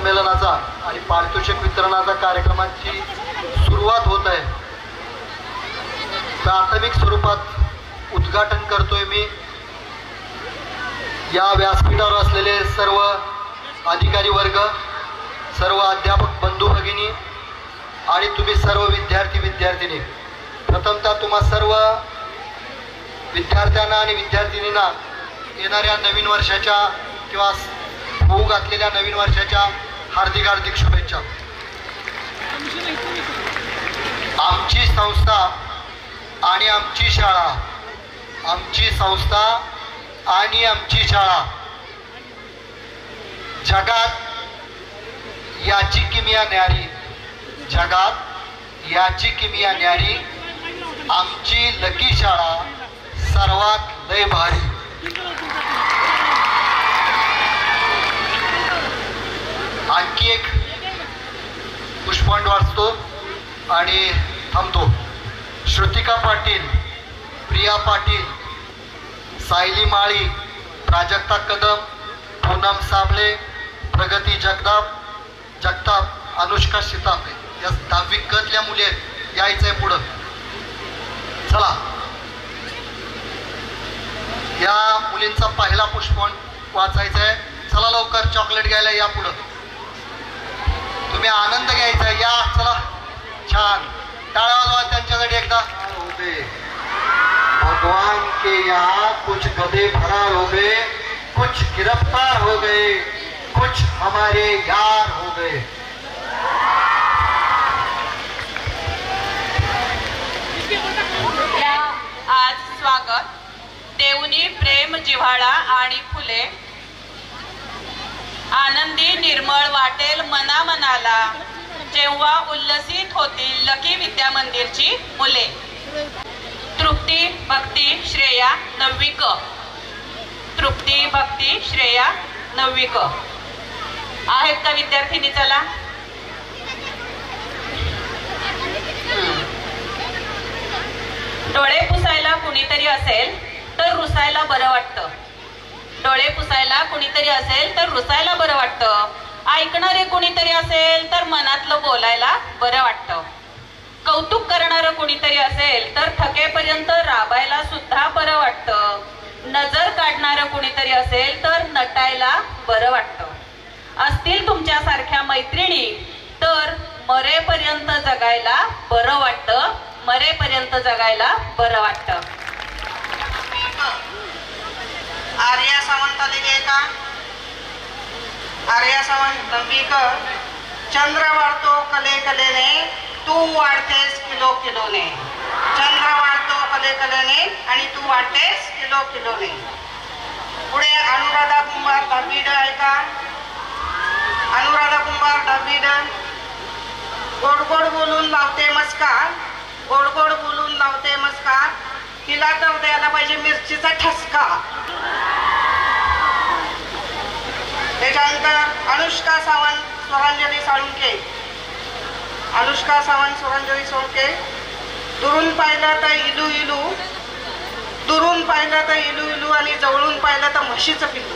संमेलनाचा आणि पारितोषिक वितरणाचा कार्यक्रमाची सुरुवात होत आहे. प्राथमिक स्वरूपात उद्घाटन करतोय मी. या व्यासपीठावर असलेले सर्व अधिकारी वर्ग, सर्व अध्यापक बंधू भगिनी आणि तुम्ही सर्व विद्यार्थी विद्यार्थिनी, प्रथमतः तुम्हा सर्व विद्यार्थ्यांना आणि विद्यार्थिनींना येणाऱ्या नवीन वर्षाच्या किंवा होऊ घातलेल्या नवीन वर्षाच्या हार्दिक हार्दिक शुभेच्छा. आमची संस्था आणि आमची शाळा, आमची संस्था आणि आमची शाळा जगात याची किमिया न्यारी, जगात याची किमिया न्यारी, आमची लकी शाळा सर्वात लय भारी. आणखी एक पुष्पांड वाचतो आणि थांबतो. श्रुतिका पाटील, प्रिया पाटील, सायली माळी, प्राजक्ता कदम, पूनम साबळे, प्रगती जगताप, अनुष्का शितापे या 10वी कतल्या मुली आहेत. यायचंय पुढं. चला, या मुलींचा पहिला पुष्पांड वाचायचा आहे. चला लवकर, चॉकलेट घ्यायला या पुढं. तुम्ही आनंद घ्यायचा आहे. या, चला. छान टाळ्या वाजवा त्यांच्यासाठी एकदा. होते भगवान के यहाँ कुछ गधे फरार हो गए, कुछ गिरफ्तार हो गए, कुछ हमारे यार हो गए. आज स्वागत देवनी प्रेम जिव्हाळा आणि फुले, आनंदी निर्मळ वाटेल मना मनाला जेव्हा उल्लसित होतील लकी विद्या मंदिरची मुले. तृप्ती भक्ती श्रेया 9वी क. तृप्ती भक्ती श्रेया 9वी क. आहेत का विद्यार्थिनी? चला. डोळे पुसायला कुणीतरी असेल तर रुसायला बरं वाटतं. डोळे पुसायला कुणीतरी असेल तर रुसायला बरं वाटतं. ऐकणारे कुणीतरी असेल तर मनातलं बोलायला बरं वाटतं. कौतुक करणारं कुणीतरी असेल तर थकेपर्यंत राबायला सुद्धा बरं वाटतं. नजर काढणारं कुणीतरी असेल तर नटायला बरं वाटतं. असतील तुमच्यासारख्या मैत्रिणी तर मरेपर्यंत जगायला बरं वाटतं. मरेपर्यंत जगायला बरं वाटतं. आर्या सावंत आलेली आहे का? आर्या सावंत 9वी क. चंद्र वाढतो कले कलेने, तू वाढतेस किलो किलोने. चंद्र वाढतो कले कलेने आणि तू वाढतेस किलो किलोने. पुढे अनुराधा कुंभार 10वी ड आहे का? अनुराधा कुंभार 10वी ड. गोड गोड बोलून लावते मस्कार, गोड गोड बोलून लावते मस्कार, तिला तर द्यायला पाहिजे मिरचीचा ठसका. त्याच्यानंतर अनुष्का सावंत स्वरांजली साळुंके. अनुष्का सावंत स्वरांजली साळुंके. दुरून पाहिलं तर इलू इलू, दुरून पाहिलं तर इलू इलू आणि जवळून पाहिलं तर म्हशीचं पिल्लू.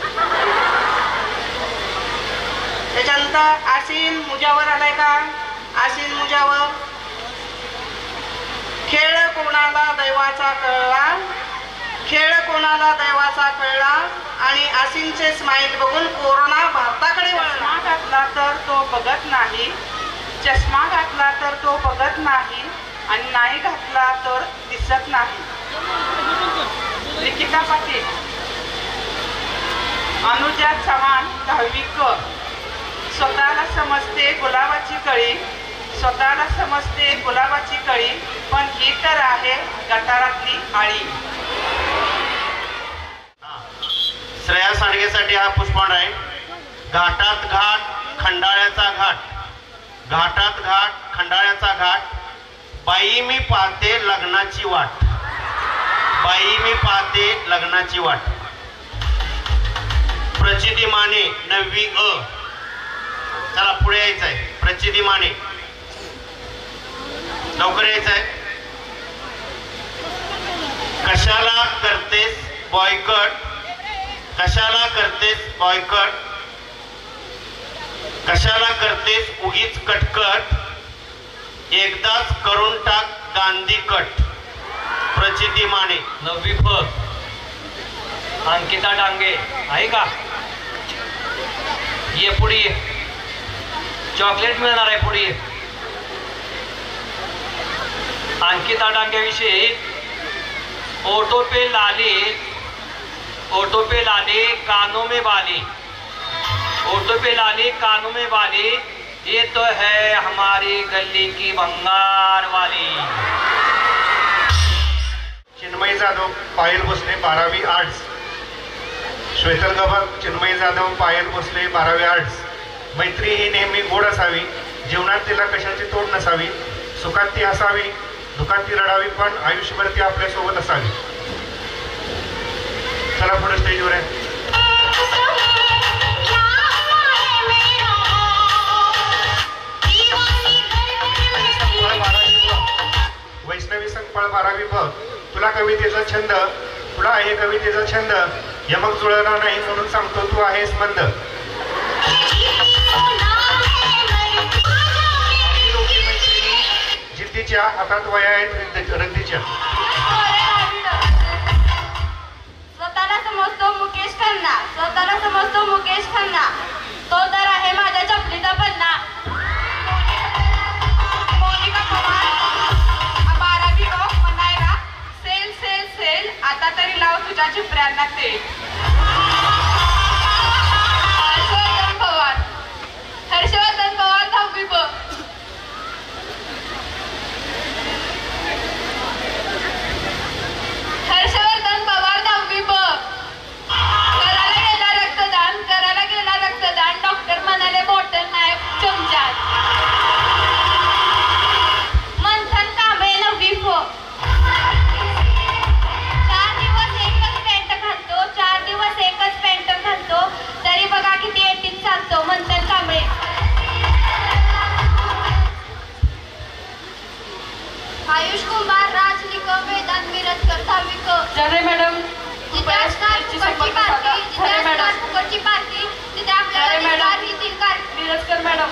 त्याच्यानंतर आसीन मुजावर आलाय का? आसीन मुजावर. खेळ कोणाला दैवाचा कळला, खेळ कोणाला दैवाचा कळला आणि आसीनचे स्माईल बघून कोरोना भारताकडे वळला. घातला तर तो बघत नाही, चष्मा घातला तर तो बघत नाही आणि नाही घातला तर दिसत नाही. निकिता पाटील. अनुजा चव्हाण 10वी क. स्वतःला समजते गुलाबाची कळी, स्वतःला समजते गुलाबाची कळी, पण ही तर आहे गटारातली आळी. श्रेया सांडगेसाठी हा पुष्पांड आहे. घाटात घाट खंडाळ्याचा घाट, घाटात घाट खंडाळ्याचा घाट, बाई मी पाहते लग्नाची वाट, बाई मी पाहते लग्नाची वाट. प्रचिती माने 9वी अ. चला पुढे यायचं आहे. प्रचिती माने लवकर यायचं आहे. कशाला करतेस बॉयकट, कशाला करतेस बॉयकट, कशाला करतेस उगीच कटकट, एकदाच करून टाक गांधी कट. प्रचिती माने. 9वी फ अंकिता डांगे आहे का? ये पुढे ये, चॉकलेट मिळणार आहे. पुढे ये. अंकिता डांगेविषयी ओटो पे लाली कानों में बाली, ओटो पे लाली कानों में बाली, ये तो है हमारी गली की बंगार वाली. चिन्मयी जाधव, पायल भोसले 12वी आर्ट्स. श्वेतल गबक, चिन्मयी जाधव, पायल भोसले 12वी आर्ट्स. मैत्री ही नेहमी गोड असावी, जीवनात तिला कशाची तोड नसावी. सुखात ती हसावी, दुःखात ती रडावी, पण आयुष्यभर ती आपल्यासोबत असावी. चला पुढे स्टेजवर आहे. वैष्णवी संकपाळ 12वी ब. तुला कवितेचा छंद, तुला आहे कवितेचा छंद, यमक जुळणार नाही म्हणून सांगतो तू आहेस मंद. जिद्दीच्या हातात वया आहेत रद्दीच्या. स्वतःला समजतो मुकेश खन्ना, स्वतःला समजतो मुकेश खन्ना, तो तर आहे माझ्या चपलीचा पन्ना. मोनिका पवार 12वी ब. म्हणायला सेल सेल सेल, आता तरी लाव तुझ्या चिपऱ्यांना तेल. हर्षवर्धन पवार 10वी ब. हर्षवर्धन पवार 10वी ब. करायला गेला रक्तदान, करायला गेला रक्तदान, डॉक्टर म्हणाले बॉटल नाही चमच्यात. मंथन कांबळे 9वी फ. 4 दिवस एकच पॅन्ट घालतो, 4 दिवस एकच पॅन्ट घालतो, तरी बघा किती एटीत चालतो. मंथन कांबळे. आयुष कुमार, राज निकम, वेदांत मिरजकर 10वी क. जरे मॅडम फुकटची पार्टी तिथे आपल्याला मिरजकर मॅडम.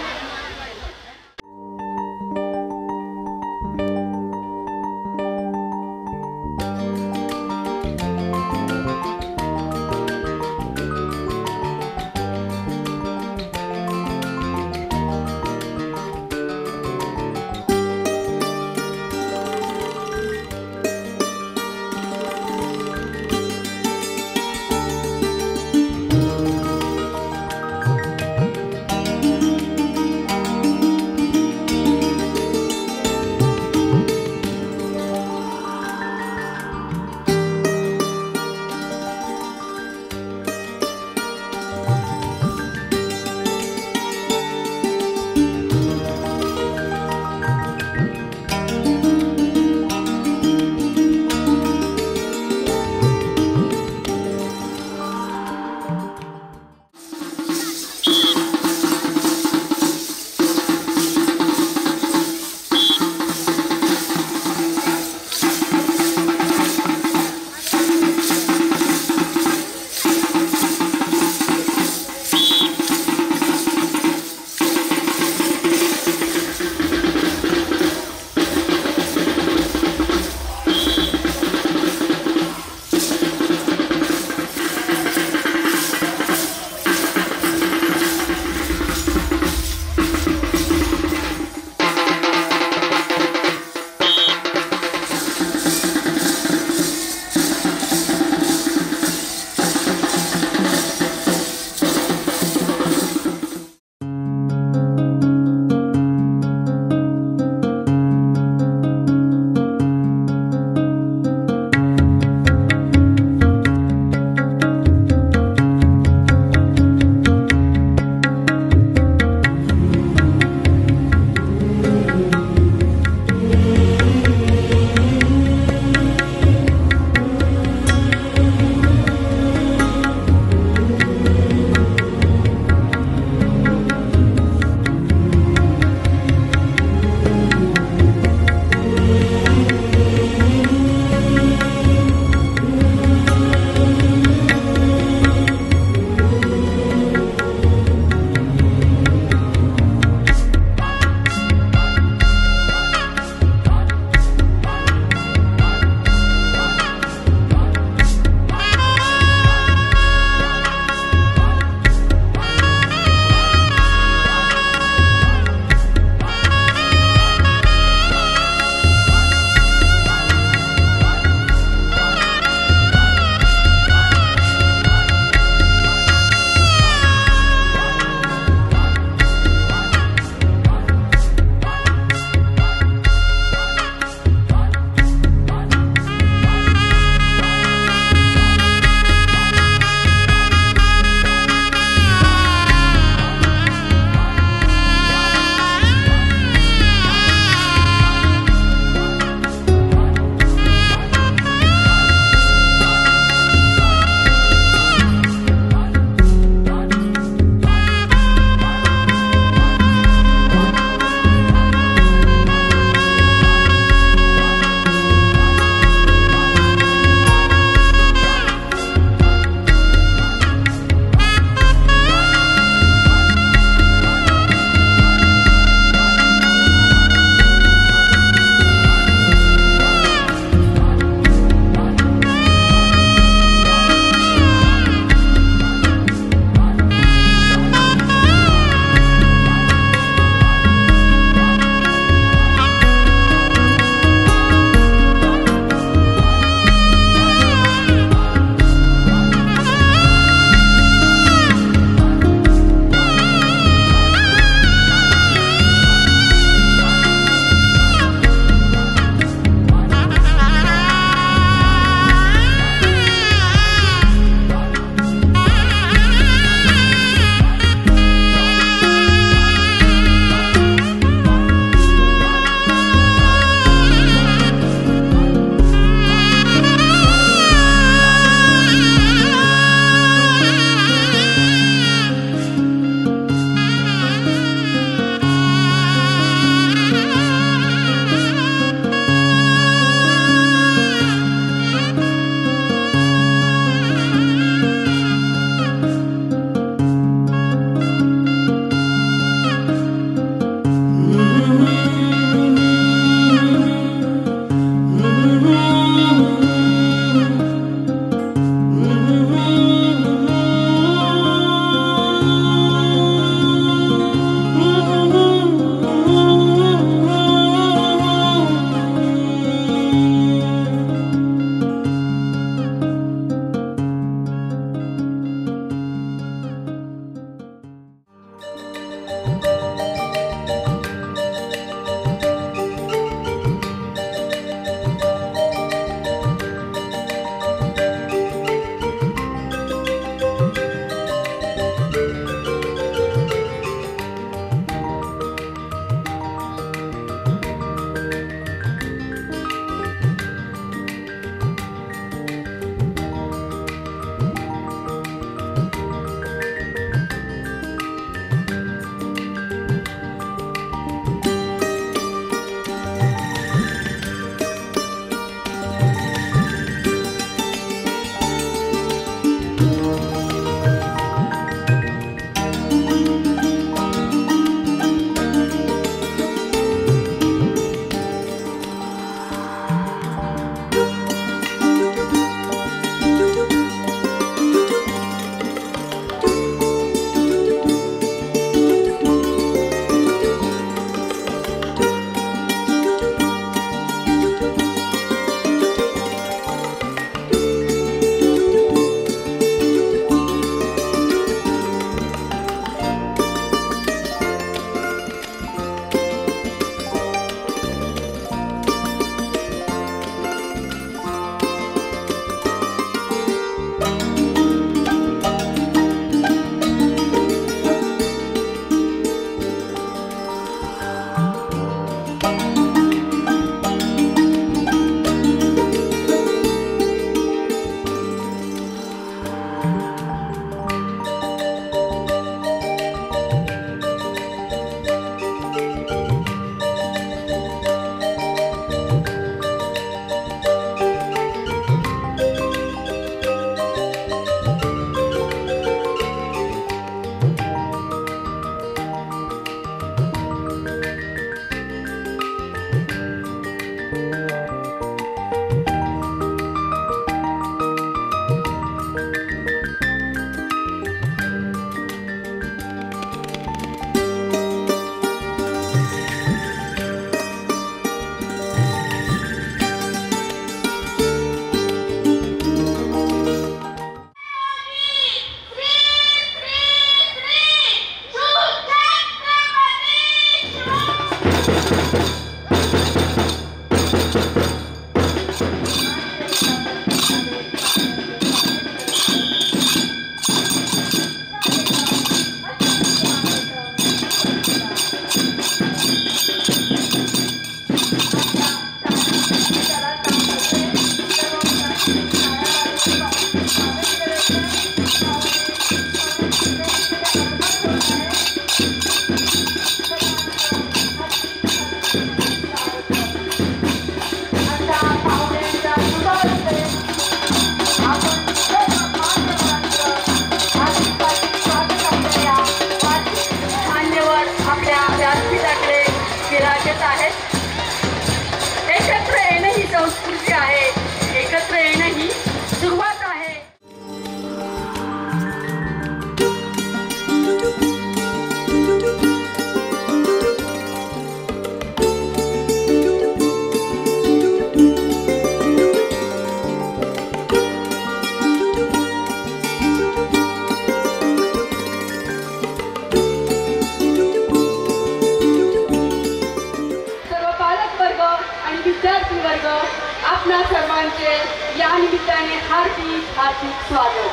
आपणा सर्वांचे या निमित्ताने हार्दिक हार्दिक स्वागत.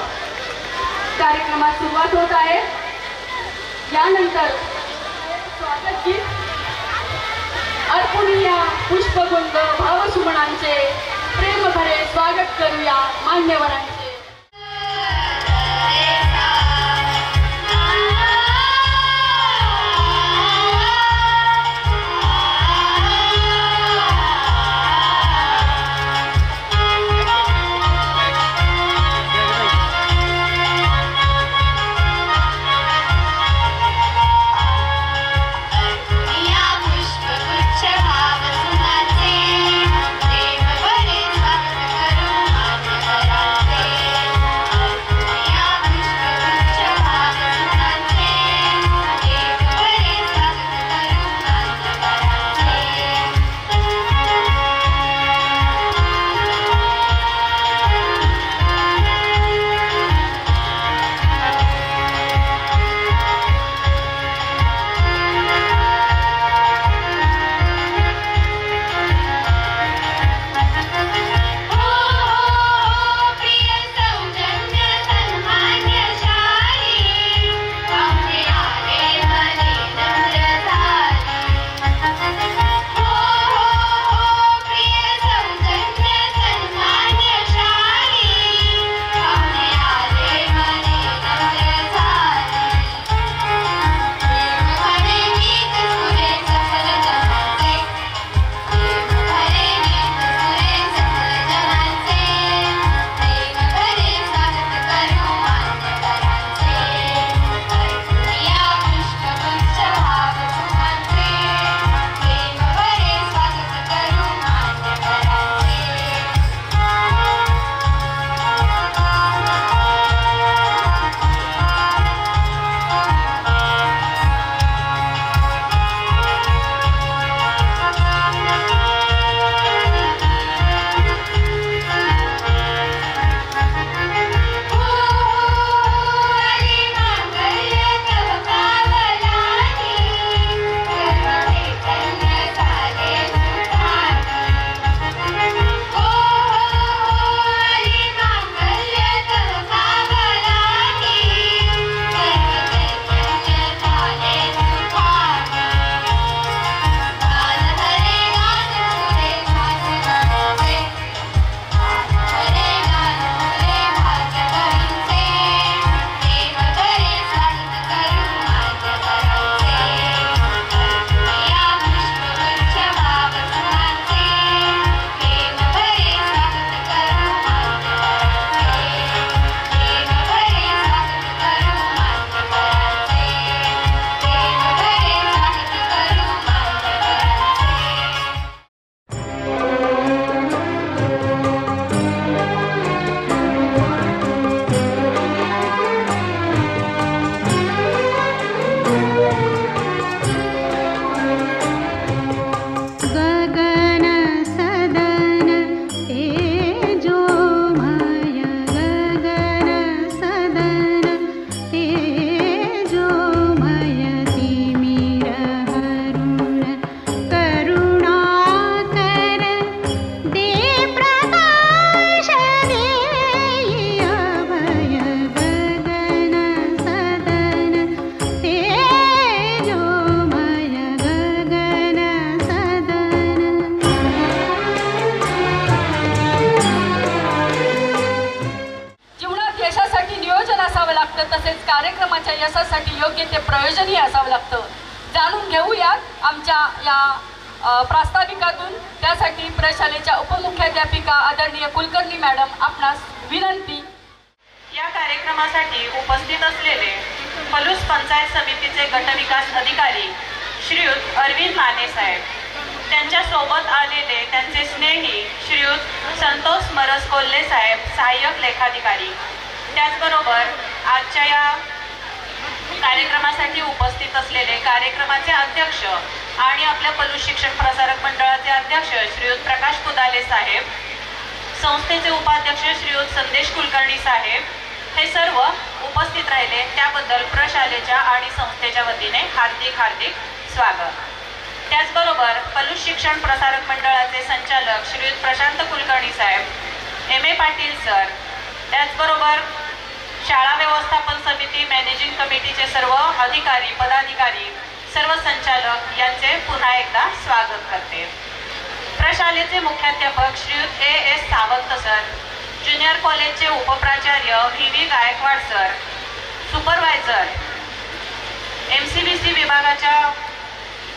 कार्यक्रमात सुरुवात होत आहे. यानंतर स्वागत गीत अर्पणीया पुष्पगुंड भावसुमनांचे प्रेमभरे स्वागत करूया मान्यवरांचे. तसेच कार्यक्रमाच्या यशासाठी योग्य ते प्रयोजनही असावं लागतं. जाणून घेऊयात आमच्या या प्रास्ताविकातून. त्यासाठी प्रशालेच्या उपमुख्याध्यापिका आदरणीय कुलकर्णी मॅडम आपणास विनंती. या कार्यक्रमासाठी उपस्थित असलेले पलूस पंचायत समितीचे गटविकास अधिकारी श्रीयुत अरविंद माने साहेब, त्यांच्या सोबत आलेले त्यांचे स्नेही श्रीयुत संतोष मरस कोल्हे साहेब, सहाय्यक लेखाधिकारी, त्याचबरोबर आजच्या या कार्यक्रमासाठी उपस्थित असलेले कार्यक्रमाचे अध्यक्ष आणि आपल्या पलूस शिक्षण प्रसारक मंडळाचे अध्यक्ष श्रीयुत प्रकाश कुदाले साहेब, संस्थेचे उपाध्यक्ष श्रीयुत संदेश कुलकर्णी साहेब, हे सर्व उपस्थित राहिले त्याबद्दल प्रशालेच्या आणि संस्थेच्या वतीने हार्दिक हार्दिक स्वागत. त्याचबरोबर पलूस शिक्षण प्रसारक मंडळाचे संचालक श्रीयुत प्रशांत कुलकर्णी साहेब, M.A. पाटील सर, त्याचबरोबर शाळा व्यवस्थापन समिती मॅनेजिंग कमिटीचे सर्व अधिकारी पदाधिकारी, सर्व संचालक यांचे पुन्हा एकदा स्वागत करते. प्रशालेचे मुख्याध्यापक श्रीयुत A.S. सावंत सर, ज्युनियर कॉलेजचे उपप्राचार्य V.V. Gaikwad sir, supervisor MCBC विभागाच्या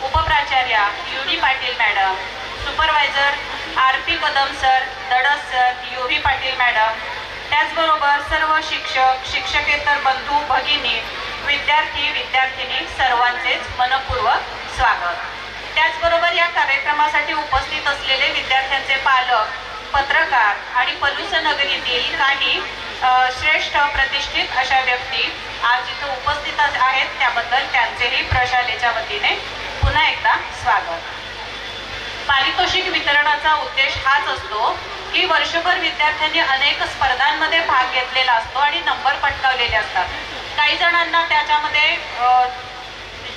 उपप्राचार्या U.D. Patil madam, supervisor R.P. Kadam sir, दडस सर, U.V. पाटील मॅडम, त्याचबरोबर सर्व शिक्षक, शिक्षकेतर बंधू भगिनी, विद्यार्थी विद्यार्थिनी सर्वांचेच मनपूर्वक स्वागत. त्याचबरोबर या कार्यक्रमासाठी उपस्थित असलेले विद्यार्थ्यांचे पालक, पत्रकार आणि पलूस नगरीतील काही श्रेष्ठ प्रतिष्ठित अशा व्यक्ती आज इथे उपस्थित आहेत, त्याबद्दल त्यांचेही प्रशालेच्या वतीने पुन्हा एकदा स्वागत. पारितोषिक वितरणाचा उद्देश हाच असतो की वर्षभर विद्यार्थ्यांनी अनेक स्पर्धांमध्ये भाग घेतलेला असतो आणि नंबर पटकावलेले असतात. काही जणांना त्याच्यामध्ये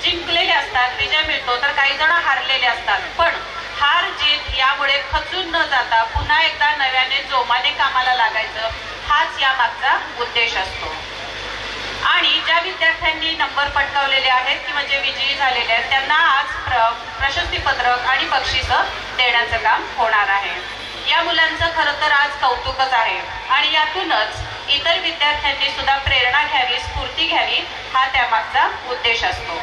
जिंकलेले असतात, विजय मिळतो, तर काही जण हारलेले असतात. पण हार जीत यामुळे खचून न जाता पुन्हा एकदा नव्याने जोमाने कामाला लागायचं, हाच या मागचा उद्देश असतो. आणि ज्या विद्यार्थ्यांनी नंबर पटकावलेले आहेत किंवा जे विजयी झालेले आहेत त्यांना आज प्रशस्तीपत्रक आणि बक्षिसं देण्याचं काम होणार आहे. या मुलांचं खरं तर आज कौतुकच आहे आणि यातूनच इतर विद्यार्थ्यांनी सुद्धा प्रेरणा घ्यावी, स्फूर्ती घ्यावी, हा त्यामागचा उद्देश असतो.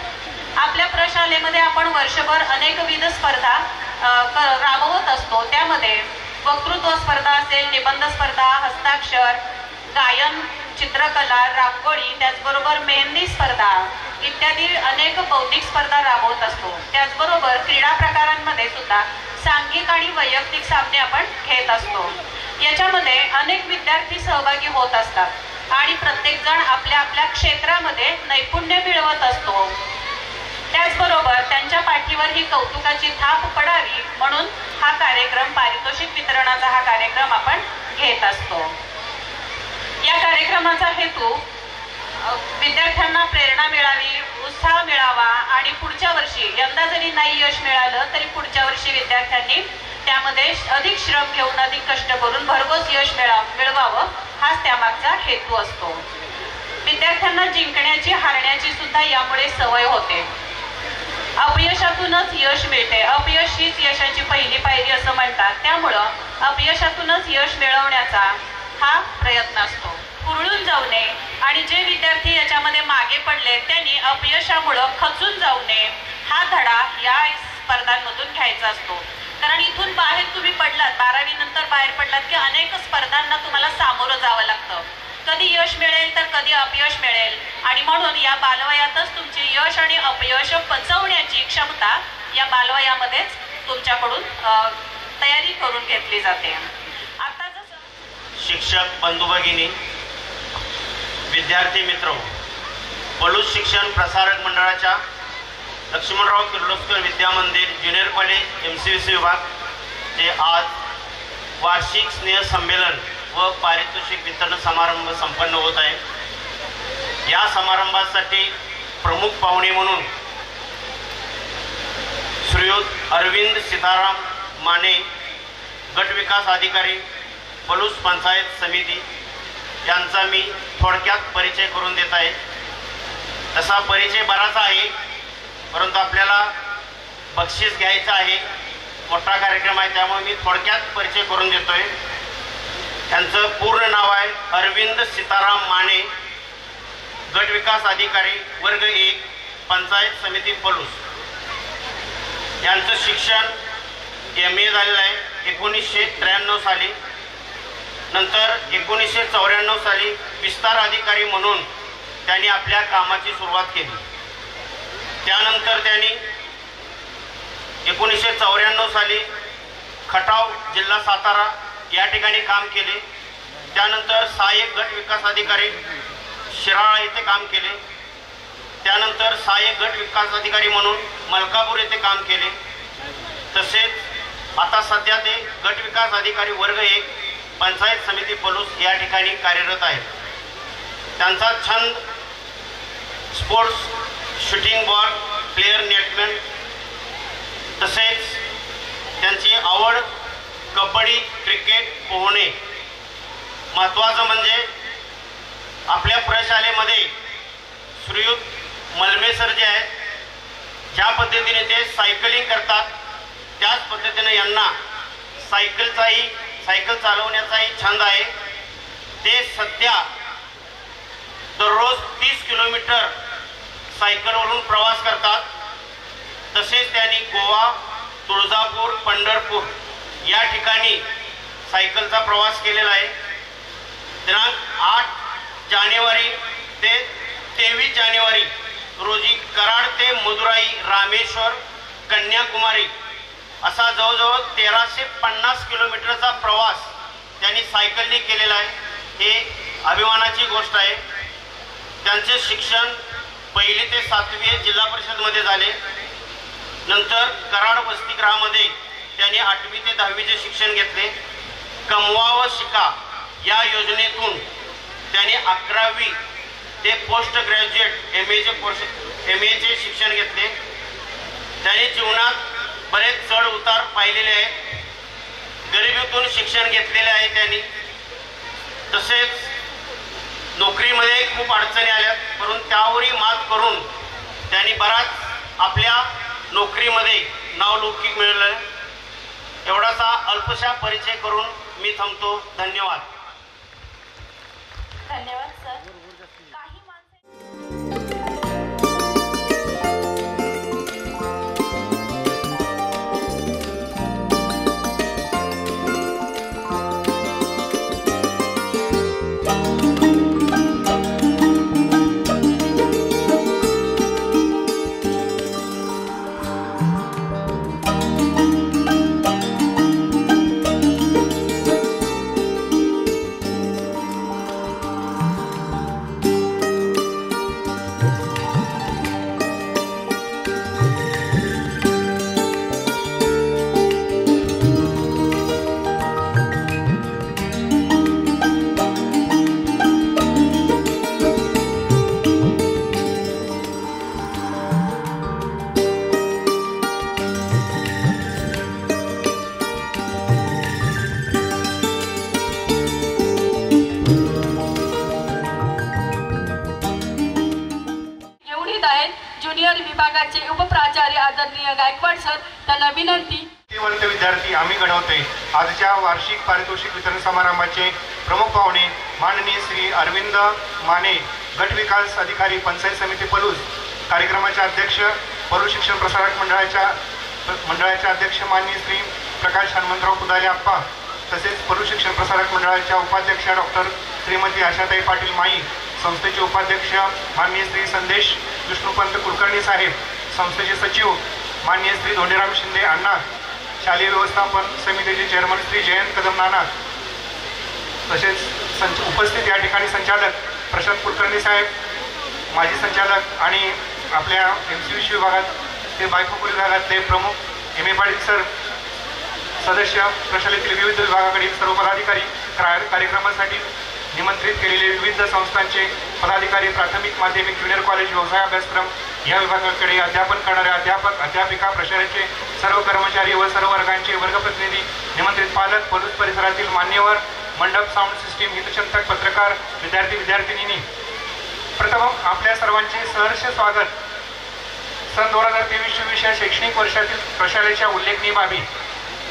आपल्या प्रशालेमध्ये आपण वर्षभर अनेकविध स्पर्धा राबवत असतो. त्यामध्ये वक्तृत्व स्पर्धा असेल, निबंध स्पर्धा, हस्ताक्षर, गायन, चित्रकला, रांगोळी, त्याचबरोबर मेहंदी स्पर्धा इत्यादी अनेक बौद्धिक स्पर्धा राबवत असतो. त्याचबरोबर क्रीडा प्रकारांमध्ये सुद्धा सांघिक आणि वैयक्तिक सामने आपण घेत असतो. याच्यामध्ये अनेक विद्यार्थी सहभागी होत असतात आणि प्रत्येकजण आपल्या आपल्या क्षेत्रामध्ये नैपुण्य मिळवत असतो. त्याचबरोबर त्यांच्या पाठीवर ही कौतुकाची थाप पडावी म्हणून हा कार्यक्रम, पारितोषिक वितरणाचा हा कार्यक्रम आपण घेत असतो. या कार्यक्रमाचा हेतू विद्यार्थ्यांना प्रेरणा मिळावी, उत्साह मिळावा आणि पुढच्या वर्षी, यंदा जरी नाही यश मिळालं तरी पुढच्या वर्षी विद्यार्थ्यांनी त्यामध्ये अधिक श्रम घेऊन, अधिक कष्ट करून भरघोस यश मिळवावं, हाच त्यामागचा हेतू असतो. विद्यार्थ्यांना जिंकण्याची, हारण्याची सुद्धा यामुळे सवय होते. अपयशातूनच यश मिळते, अपयश हीच यशाची पहिली पायरी असं म्हणतात. त्यामुळं अपयशातूनच यश मिळवण्याचा हा प्रयत्न असतो. हुरळून जाऊ नये आणि जे विद्यार्थी याच्यामध्ये मागे पडले त्यांनी अपयशामुळं खचून जाऊ नये, हा धडा या स्पर्धांमधून घ्यायचा असतो. कारण इथून बाहेर तुम्ही पडलात, 12वी नंतर बाहेर पडलात की अनेक स्पर्धांना तुम्हाला सामोरं जावं लागतं. कधी यश मिळेल तर कधी अपयश मिळेल आणि म्हणून या बालवयातच तुमची यश आणि अपयश पचवण्याची क्षमता या बालवयामध्येच तुमच्याकडून तयारी करून घेतली जाते. आता जसं शिक्षक बंधू भगिनी, विद्यार्थी मित्र, पलूस शिक्षण प्रसारक मंडळाच्या लक्ष्मणराव किर्लोस्कर विद्या मंदिर ज्युनियर कॉलेज MCBC विभाग ते आज वार्षिक स्नेह संमेलन व पारितोषिक वितरण समारंभ संपन्न होत आहे. या समारंभासाठी प्रमुख पाहुणे म्हणून श्रीयुत अरविंद सीताराम माने, गट विकास अधिकारी, पलूस पंचायत समिती यांचा मी थोडक्यात परिचय करून देत आहे. तसा परिचय बराच आहे, परंतु आपल्याला बक्षीस घ्यायचं आहे, मोठा कार्यक्रम आहे, त्यामुळे मी थोडक्यात परिचय करून देतोय. त्यांचं पूर्ण नाव आहे अरविंद सीताराम माने, गट विकास अधिकारी, वर्ग 1, पंचायत समिती पलूस. यांचं शिक्षण MA झालेलं आहे 1993 साली. नंतर 1994 साली विस्तार अधिकारी म्हणून त्यांनी आपल्या कामाची सुरुवात केली. त्यानंतर त्यांनी 1994 साली खटाव, जिल्हा सातारा या ठिकाणी काम केले. त्यानंतर सहाय्यक गट विकास अधिकारी शिराळा येथे काम केले. त्यानंतर सहाय्यक गट विकास अधिकारी म्हणून मलकापूर येथे काम केले. तसेच आता सध्या ते गट विकास अधिकारी वर्ग 1, पंचायत समिती पलूस या ठिकाणी कार्यरत आहेत. त्यांचा छंद स्पोर्ट्स, शूटिंग बॉल, प्लेयर नेटमॅन तसेच त्यांची आवड कबड्डी, क्रिकेट, पोहणे. महत्त्वाचं म्हणजे आपल्या प्रशालेमध्ये श्रीयुत मलमे सर जे आहेत, ज्या पद्धतीने ते सायकलिंग करतात त्याच पद्धतीने यांना सायकल चालवण्याचाही छंद आहे. ते सध्या दररोज 30 किलोमीटर सायकलवरून प्रवास करतात. तसेच त्यांनी गोवा, तुळजापूर, पंढरपूर या ठिकाणी सायकलचा प्रवास केलेला आहे. दिनांक 8 जानेवारी ते 23 जानेवारी रोजी कराड ते मदुराई, रामेश्वर, कन्याकुमारी असा जवळजवळ 1350 किलोमीटरचा प्रवास त्यांनी सायकलने केलेला आहे. हे अभिमानाची गोष्ट आहे. त्यांचे शिक्षण 1ली ते 7वी जिल्हा परिषदमध्ये झाले. नंतर कराड वसतिगृहामध्ये त्यांनी 8वी ते 10वीचे शिक्षण घेतले. कमवा व शिका या योजनेतून त्यांनी 11वी ते पोस्ट ग्रॅज्युएट एम एचे शिक्षण घेतले. त्यांनी जीवनात बरेच चढ उतार पाहिलेले आहेत. गरिबीतून शिक्षण घेतलेले आहे त्यांनी. तसेच नोकरीमध्ये खूप अडचणी आल्या, परंतु त्यावरही मात करून त्यांनी बराच आपल्या नोकरीमध्ये नावलौकिक मिळवलं. एवढासा अल्पशा परिचय करून मी थांबतो. धन्यवाद. धन्यवाद सर. काही विभागाचे उपप्राचार्य आदरणीय गायकवाड सर त्यांना विनंती. विद्यार्थी आम्ही घडवतोय. आजच्या वार्षिक पारितोषिक वितरण समारंभाचे प्रमुख पाहुणे माननीय श्री अरविंद माने, गट विकास अधिकारी, पंचायत समिती पलूस. कार्यक्रमाचे अध्यक्ष पलूस शिक्षण प्रसारक मंडळाचे अध्यक्ष माननीय श्री प्रकाश हनुमंतराव पुदाले आप्पा. तसेच पलूस शिक्षण प्रसारक मंडळाच्या उपाध्यक्ष डॉक्टर श्रीमती आशाताई पाटील माई. संस्थेचे उपाध्यक्ष माननीय श्री संदेश विष्णुपंत कुलकर्णी साहेब. संस्थेचे सचिव माननीय श्री धोंडीराम शिंदे अण्णा. शालेय व्यवस्थापन समितीचे चेअरमन श्री जयंत कदम नाना. तसेच उपस्थित या ठिकाणी संचालक प्रशांत कुलकर्णी साहेब, माजी संचालक आणि आपल्या MCVC विभागात ते बायकोपूर विभागातले प्रमुख MA पाटील सर, सदस्य, प्रशालेतील विविध विभागाकडील सर्व पदाधिकारी, कार्यक्रमासाठी निमंत्रित केलेले विविध संस्थांचे पदाधिकारी, प्राथमिक, माध्यमिक, ज्युनियर कॉलेज, व्यवसाय अभ्यासक्रम या विभागाकडे अध्यापन करणारे अध्यापक, अध्यापिका, प्रशालेचे सर्व कर्मचारी व सर्व वर्गांचे वर्गप्रतिनिधी, निमंत्रित पालक, पलूस परिसरातील मान्यवर, मंडप, साऊंड सिस्टीम, हितचिंतक, पत्रकार, विद्यार्थी विद्यार्थिनी, प्रथम आपल्या सर्वांचे सहर्ष स्वागत. सन 2023-24 शैक्षणिक वर्षातील प्रशालेच्या उल्लेखनीय बाबी,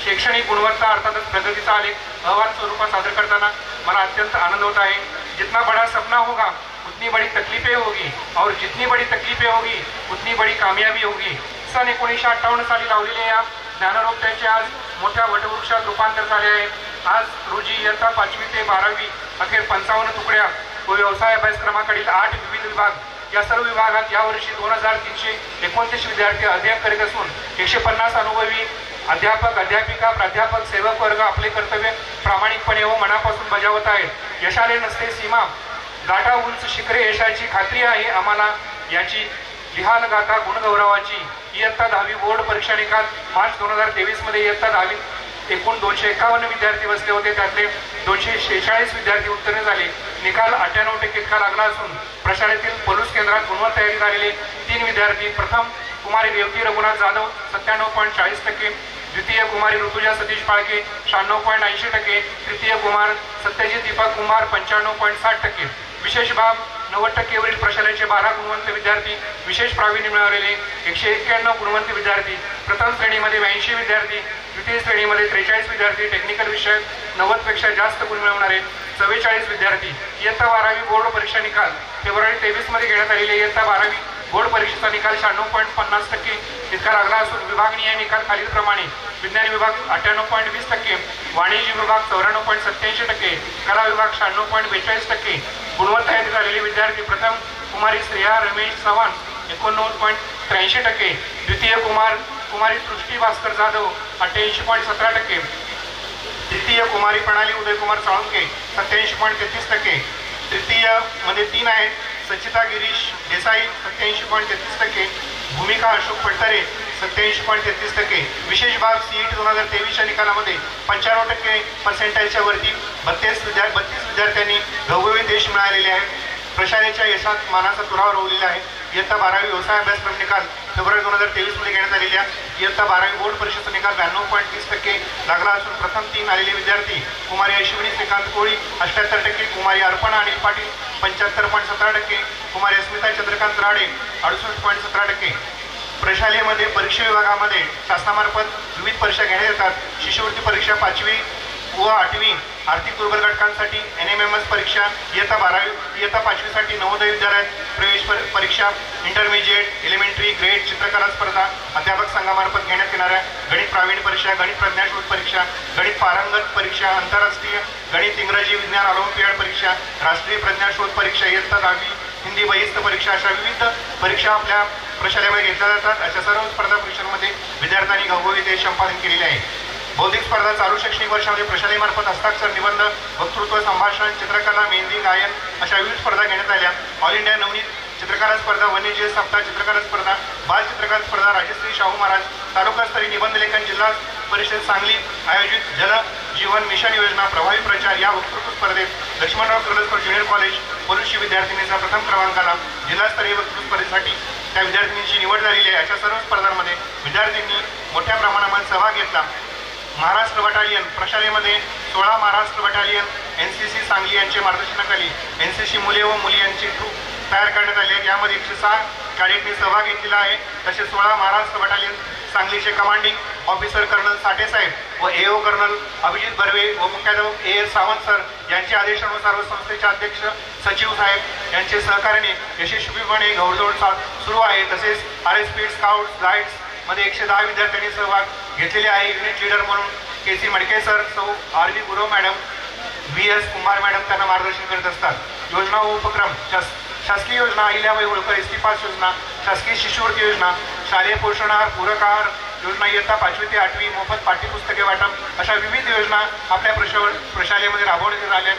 शैक्षणिक गुणवत्ता अर्थातच प्रगतीचा आलेख अहवाल स्वरूपात सादर करताना मला अत्यंत आनंद होता है. जितना बड़ा सपना होगा उतनी बड़ी तकलीफें होगी और जितनी बड़ी तकलीफें होगी उतनी बड़ी कामयाबी होगी. सन 1958 साली लावलेल्या या ज्ञानरोपट्याचे आज मोठ्या वटवृक्षात रूपांतर झाले आहे. आज रोजी इयत्ता 5वी ते 12वी अखेर 55 तुकड्या व व्यवसाय अभ्यासक्रमाकडील 8 विविध विभाग, या सर्व विभागात यावर्षी 2329 विद्यार्थी अध्ययन करीत असून 150 अनुभवी अध्यापक, अध्यापिका, प्राध्यापक, सेवक वर्ग आपले कर्तव्य प्रामाणिकपणे व मनापासून बजावत आहेत. यशाले नसते सीमा, गाठा उंच शिखरे यशाची खात्री आहे आम्हाला, याची लिहाल गाथा गुणगौरवाची. इयत्ता 10वी बोर्ड परीक्षा निकाल मार्च 2023 मध्ये इयत्ता 10वी एकूण 251 विद्यार्थी बसले होते. त्यातले 246 विद्यार्थी उत्तीर्ण झाले. निकाल 98% इतका लागला असून प्रशालेतील पलूस केंद्रात गुणवत्ता तयारी झालेले 3 विद्यार्थी प्रथम कुमारी रेवती रघुनाथ जाधव 97.40%, द्वितीय कुमारी ऋतुजा सतीश पाळके 96.80%, तृतीय कुमार सत्यजित दीपक कुमार 95.60%. विशेष बाब 90% वरील प्रशालेचे 12 गुणवंत विद्यार्थी, विशेष प्रावीण्य मिळवलेले 191 गुणवंत विद्यार्थी, प्रथम श्रेणीमध्ये 82 विद्यार्थी, द्वितीय श्रेणीमध्ये 43 विद्यार्थी, टेक्निकल विषयात 90पेक्षा जास्त गुण मिळवणारे 44 विद्यार्थी. इयत्ता 12वी बोर्ड परीक्षा निकाल फेब्रुवारी 23 मध्ये घेण्यात आलेले इयत्ता 12वी बोर्ड परीक्षेचा निकाल 96.50% इतका लागला असून विभागनीय निकाल खालीलप्रमाणे: विज्ञान विभाग 98.20%, वाणिज्य विभाग 94.87%, कला विभाग 96.42%. गुणवत्ता झालेले विद्यार्थी: प्रथम कुमारी श्रेया रमेश चव्हाण 89.83%, द्वितीय कुमारी सृष्टी भास्कर जाधव 88.17%, तृतीय कुमारी प्रणाली उदयकुमार साळुंके 87.33%, तृतीय मध्ये 3 आहेत: सचिता गिरीश देसाई 87.33%, भूमिका अशोक फडतरे 87.33%. विशेष भाग CET 2023च्या निकालामध्ये 95% पर्सेंटाईलच्या वरती 32 विद्यार्थ्यांनी घवघवीत यश मिळालेले आहे. प्रशालेच्या यशात मानाचा तुरा रोवलेला आहे. इयत्ता 12वी व्यवसाय अभ्यासक्रम निकाल फेब्रुवारी 2023 मध्ये घेण्यात आलेल्या इयत्ता 12वी बोर्ड परीक्षेचा निकाल 92.30% लागला असून प्रथम 3 आलेले विद्यार्थी: कुमारी अश्विनी श्रीकांत कोळी 78%, कुमारी अर्पणा अनिल पाटील 75.17%, कुमारी अस्मिता चंद्रकांत राडे 68.17%. प्रशालेमध्ये परीक्षा विभागामध्ये शासनामार्फत विविध परीक्षा घेण्यात येतात. शिष्यवृत्ती परीक्षा 5वी व 8वी, आर्थिक दुर्बल घटकांसाठी NMMS परीक्षा, इयत्ता 5वीसाठी नवोदय विद्यालयात प्रवेश परीक्षा, इंटरमिजिएट, एलिमेंटरी, ग्रेड, चित्रकला स्पर्धा, अध्यापक संघामार्फत घेण्यात येणाऱ्या गणित प्रावीण्य परीक्षा, गणित प्रज्ञाशोध परीक्षा, गणित पारंगत परीक्षा, आंतरराष्ट्रीय गणित इंग्रजी विज्ञान ऑलिम्पियाड परीक्षा, राष्ट्रीय प्रज्ञाशोध परीक्षा, इयत्ता 10वी हिंदी बहिस्त परीक्षा अशा विविध परीक्षा आपल्या प्रशालेमध्ये घेतल्या जातात. अशा सर्व स्पर्धा परीक्षांमध्ये विद्यार्थ्यांनी घवघवीत यश संपादन केलेले आहे. बौद्धिक स्पर्धा चालू शैक्षणिक वर्षामध्ये प्रशालेमार्फत हस्ताक्षर, निबंध, वक्तृत्व, संभाषण, चित्रकला, मेहंदी, गायन अशा विविध स्पर्धा घेण्यात आल्या. ऑल इंडिया नवनीत चित्रकला स्पर्धा, वन्यजीव सप्ताह चित्रकला स्पर्धा, बाल चित्रकला स्पर्धा, राजश्री शाहू महाराज तालुकास्तरीय निबंध लेखन जिल्हा परिषद सांगली आयोजित जल जीवन मिशन योजना प्रभावी प्रचार या वक्तृत्व स्पर्धेत लक्ष्मणराव किर्लोस्कर ज्युनियर कॉलेज पलूसची विद्यार्थिनीचा प्रथम क्रमांकाला जिल्हास्तरीय वक्तृत्व स्पर्धेसाठी त्या विद्यार्थिनीची निवड झालेली आहे. अशा सर्व स्पर्धांमध्ये विद्यार्थ्यांनी मोठ्या प्रमाणामध्ये सहभाग घेतला. महाराष्ट्र बटालियन प्रशालेमध्ये 16 महाराष्ट्र बटालियन NCC सांगली यांच्या मार्गदर्शनाखाली NCC मुले व मुली यांची ट्रूप तयार करण्यात आली आहे. यामध्ये 106 कॅडेटनी सहभाग घेतलेला आहे. तसेच 16 महाराष्ट्र बटालियन सांगलीचे कमांडिंग ऑफिसर कर्नल साठे साहेब व AO कर्नल अभिजित बर्वे व मुख्याध्यापक AS सावंत सर यांच्या आदेशानुसार व संस्थेचे अध्यक्ष सचिव साहेब यांचे सहकार्याने यशस्वीपणे घौडदौड सुरू आहे. तसेच RSP स्काउट्स गाईड्स मध्ये 110 विद्यार्थ्यांनी सहभाग घेतलेले आहे. युनिट लीडर म्हणून KC मडके सर, सौ RV Gurav madam, VS Kumar madam त्यांना मार्गदर्शन करत असतात. योजना व उपक्रम: शासकीय योजना अहिल्याबाई होळकर ST पास योजना, शासकीय शिष्यवृत्ती योजना, शालेय पोषण आहार, पूरक आहार योजना, इयत्ता 5वी ते 8वी मोफत पाठ्यपुस्तके वाटप अशा विविध योजना आपल्या प्रशालेमध्ये राबवण्यात आल्या.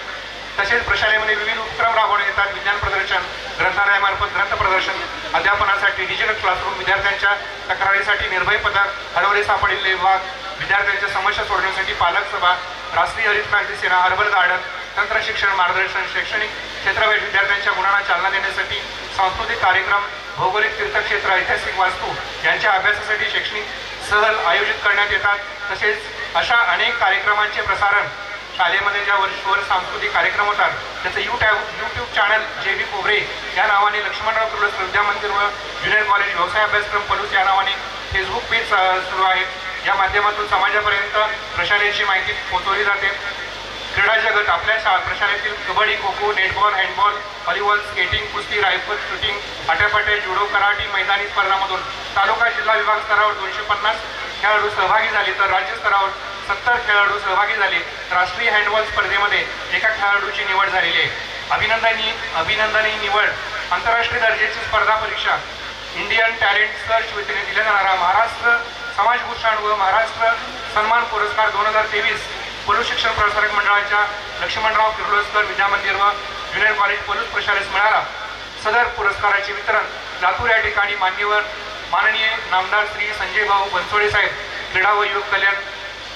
तसेच प्रशालेमध्ये विविध उपक्रम राबवण्यात येतात. विज्ञान प्रदर्शन, ग्रंथालयामार्फत ग्रंथ प्रदर्शन, अध्यापनासाठी डिजिटल क्लासरूम, विद्यार्थ्यांच्या तक्रारीसाठी निर्भय पथक, हरवले सापडलेले विभाग, विद्यार्थ्यांच्या समस्या सोडवण्यासाठी पालक सभा, राष्ट्रीय हरित क्रांती सेना, हर्बल गार्डन, तंत्र शिक्षण मार्गदर्शन, शैक्षणिक क्षेत्राबाहेर विद्यार्थ्यांच्या गुणांना चालना देण्यासाठी सांस्कृतिक कार्यक्रम, भौगोलिक तीर्थक्षेत्र, ऐतिहासिक वास्तू यांच्या अभ्यासासाठी शैक्षणिक सहल आयोजित करण्यात येतात. तसेच अशा अनेक कार्यक्रमांचे प्रसारण शाळेमध्ये ज्या वर्षभर सांस्कृतिक कार्यक्रम होतात त्याचं यूट्यूब चॅनल JB कोबरे या नावाने, लक्ष्मणराव किर्लोस्कर विद्या मंदिर व ज्युनियर कॉलेज व्यवसाय अभ्यासक्रम पलूस या नावाने फेसबुक पेज सुरू आहे. या माध्यमातून समाजापर्यंत प्रशालेची माहिती पोहोचवली जाते. क्रीडा जगत: आपल्या प्रशालेतील kabaddi, kho kho, netball, handball, volleyball, skating, कुस्ती, रायफल शूटिंग, आट्यापाट्या, जुडो, कराटे मैदानी स्पर्धांमधून तालुका जिल्हा विभाग स्तरावर 250 खेळाडू सहभागी झाले तर राज्य स्तरावर 70 खेळाडू सहभागी झाले. राष्ट्रीय हँडबॉल स्पर्धेमध्ये एका खेळाडूची निवड झालेली आहे. अभिनंदनी निवड: आंतरराष्ट्रीय दर्जाची स्पर्धा परीक्षा, इंडियन टॅलेंट सर्च वतीने दिला जाणारा महाराष्ट्र समाजभूषण व महाराष्ट्र सन्मान पुरस्कार 2023 पलूस शिक्षण प्रसारक मंडळाच्या लक्ष्मणराव किर्लोस्कर विद्या मंदिर व ज्युनियर कॉलेज पलूस प्रशालेस मिळाला. सदर पुरस्काराचे वितरण लातूर या ठिकाणी माननीय नामदार श्री संजय भाऊ बनसोडे साहेब, क्रीडा व युवक कल्याण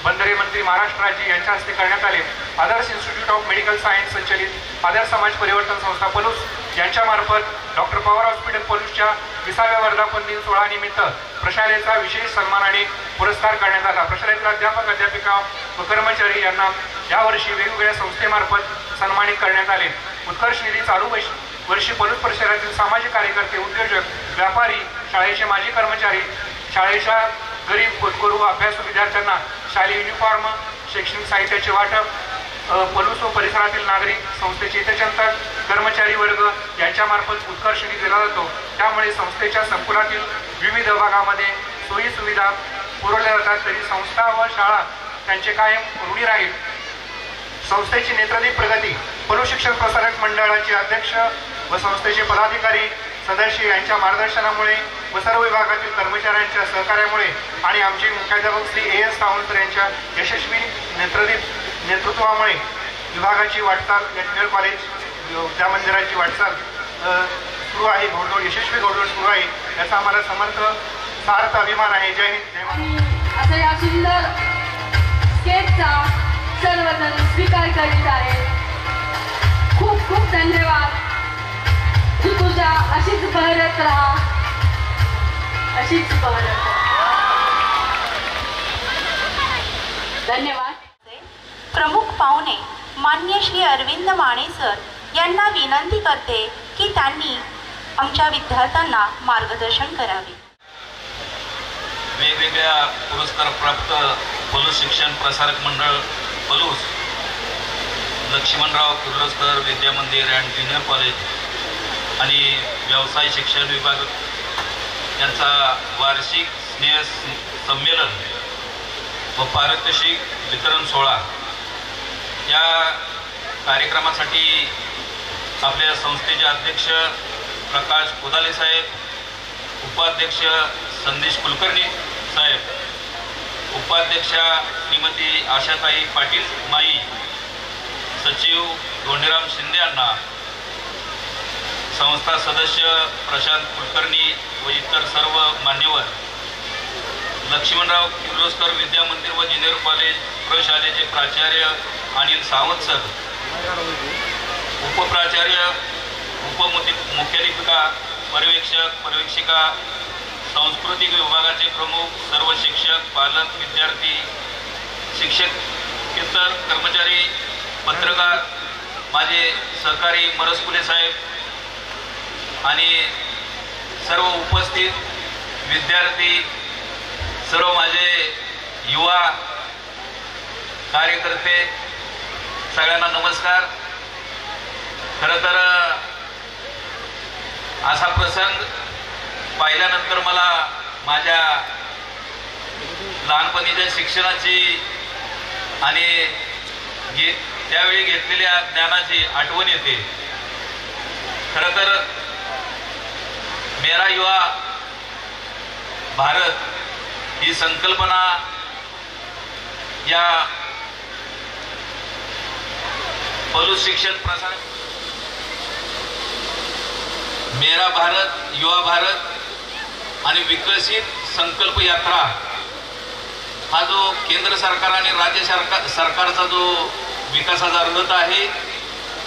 बंदरे मंत्री महाराष्ट्र राज्य यांच्या हस्ते करण्यात आले. आदर्श इन्स्टिट्यूट ऑफ मेडिकल सायन्स संचलित आदर्श समाज परिवर्तन संस्था पलूस यांच्यामार्फत डॉक्टर पवार हॉस्पिटल पलूसच्या 20व्या वर्धापन दिन सोहळ्यानिमित्त प्रशालेचा विशेष सन्मान आणि पुरस्कार करण्यात आला. प्रशालेतील अध्यापक अध्यापिका व कर्मचारी यांना यावर्षी वेगवेगळ्या संस्थेमार्फत सन्मानित करण्यात आले. उत्कर्ष निधी चालू वर्षी पलूस परिसरातील सामाजिक कार्यकर्ते, उद्योजक, व्यापारी, शाळेचे माजी कर्मचारी, शाळेच्या गरीब होतकरू अभ्यासू विद्यार्थ्यांना शालेय युनिफॉर्म, शैक्षणिक साहित्याचे वाटप, पलूस व परिसरातील नागरिक, संस्थेचे हितचिंतक, कर्मचारी वर्ग यांच्यामार्फत उत्कर्ष निधी दिला जातो. त्यामुळे संस्थेच्या संकुलातील विविध भागामध्ये सोयी सुविधा पुरवल्या जातात. तरी संस्था व शाळा त्यांचे कायम ऋणी राहील. संस्थेची नेत्रदीप प्रगती पलूस शिक्षण प्रसारक मंडळाचे अध्यक्ष व संस्थेचे पदाधिकारी सदस्य यांच्या मार्गदर्शनामुळे व सर्व विभागातील कर्मचाऱ्यांच्या सहकार्यामुळे आणि आमचे मुख्याध्यापक श्री A.S. सावंत यांच्या यशस्वी नेतृत्वामुळे विभागाची वाटचाल या ज्युनियर कॉलेज विद्यामंदिराची वाटचाल सुरू आहे. घोडदौड यशस्वी घोडदौड सुरू आहे. याचा आम्हाला समर्थ सार्थ अभिमान आहे. जय हिंद, जय महाराष्ट्र. असं या सुंदर स्केचचा सर्वजण स्वीकार करीत आहेत. खूप खूप धन्यवाद. तू तुझ्या अशीच बहरत राहा, अशीच बहरत राहा. धन्यवाद. प्रमुख पाहुणे मान्य श्री अरविंद माने सर यांना विनंती करते की त्यांनी आमच्या विद्यार्थ्यांना मार्गदर्शन करावे. वेगवेगळ्या पुरस्कार प्राप्त पलूस शिक्षण प्रसारक मंडळ पलूस, लक्ष्मणराव किर्लोस्कर विद्या मंदिर अँड ज्युनियर कॉलेज आणि व्यवसाय शिक्षण विभाग यांचा वार्षिक स्नेह संमेलन व पारितोषिक वितरण सोहळा या कार्यक्रमासाठी आपल्या संस्थेचे अध्यक्ष प्रकाश कोदाले साहेब, उपाध्यक्ष संदेश कुलकर्णी साहेब, उपाध्यक्षा श्रीमती आशाताई पाटील माई, सचिव धोंडीराम शिंदे यांना, संस्था सदस्य प्रशांत कुलकर्णी व इतर सर्व मान्यवर, लक्ष्मणराव किर्लोस्कर विद्या मंदिर व ज्युनियर कॉलेज प्रशालेचे प्राचार्य अनिल सावंत सर, उपप्राचार्य, उपमुख्याध्यापिका, पर्यवेक्षक, पर्यवेक्षिका, सांस्कृतिक विभागाचे प्रमुख, सर्व शिक्षक, पालक, विद्यार्थी, शिक्षक, इतर कर्मचारी, पत्रकार, माझे सहकारी मरसकुले साहेब आणि सर्व उपस्थित विद्यार्थी, सर्व माझे युवा कार्यकर्ते, सगळ्यांना नमस्कार. खरं तर असा प्रसंग पाहिल्यानंतर मला माझ्या लहानपणीच्या शिक्षणाची आणि त्यावेळी घेतलेल्या ज्ञानाची आठवण येते. खरं तर मेरा युवा भारत ही संकल्पना या पलूस शिक्षण प्रसार मेरा भारत, युवा भारत आणि विकसित संकल्प यात्रा हा जो केंद्र सरकार आणि राज्य सरकारचा जो विकासाचा रथ आहे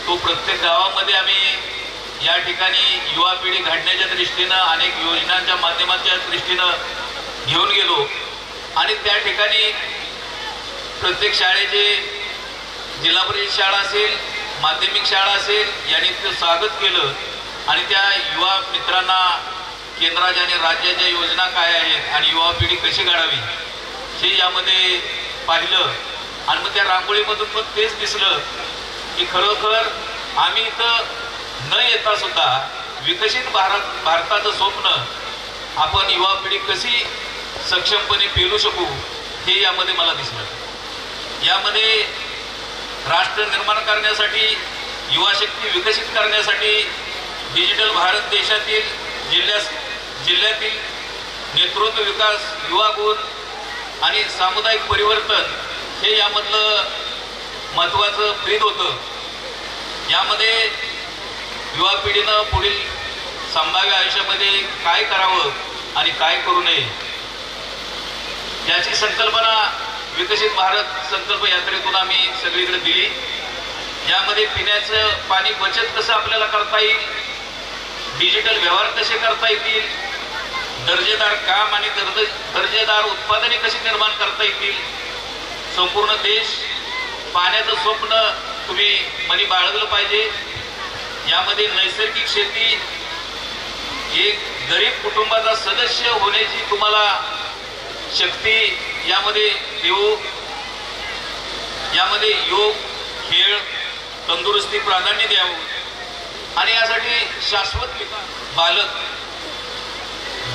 तो प्रत्येक गावामध्ये आम्ही या ठिकाणी युवा पिढी घडण्याच्या दृष्टीनं अनेक योजनांच्या माध्यमाच्या दृष्टीनं घेऊन गेलो आणि त्या ठिकाणी प्रत्येक शाळेचे, जिल्हा परिषद शाळा असेल, माध्यमिक शाळा असेल यांनी ते स्वागत केलं आणि त्या युवा मित्रांना केंद्राच्या आणि राज्याच्या योजना काय आहेत आणि युवा पिढी कशी घडावी हे यामध्ये पाहिलं आणि मग त्या रांगोळीमधून मग तेच दिसलं की खरोखर आम्ही इथं न येता सुद्धा विकसित भारताचं स्वप्न आपण युवा पिढी कशी सक्षमपणे पेलू शकू हे यामध्ये मला दिसलं. यामध्ये राष्ट्र निर्माण करण्यासाठी, युवा शक्ती विकसित करण्यासाठी डिजिटल भारत देशातील जिल्ह्यातील नेतृत्व विकास, युवा गुण आणि सामुदायिक परिवर्तन हे यामधलं महत्त्वाचं ब्रीद होतं. यामध्ये युवा पिढीनं पुढील संभाव्य आयुष्यामध्ये काय करावं आणि काय करू नये याची संकल्पना विकसित भारत संकल्प यात्रेतून आम्ही सगळीकडे दिली. यामध्ये पिण्याचं पाणी बचत कसं आपल्याला करता येईल डिजिटल व्यवहार कसे करता येतील, दर्जेदार काम आणि दर्जेदार उत्पादने कशी निर्माण करता येतील, संपूर्ण देश पाण्याचं स्वप्न तुम्ही मनी बाळगलं पाहिजे. यामध्ये नैसर्गिक शेती, एक गरीब कुटुंबाचा सदस्य होण्याची तुम्हाला शक्ती यामध्ये देऊ. यामध्ये योग, खेळ, तंदुरुस्ती प्राधान्य द्यावं आणि यासाठी शाश्वत विकास.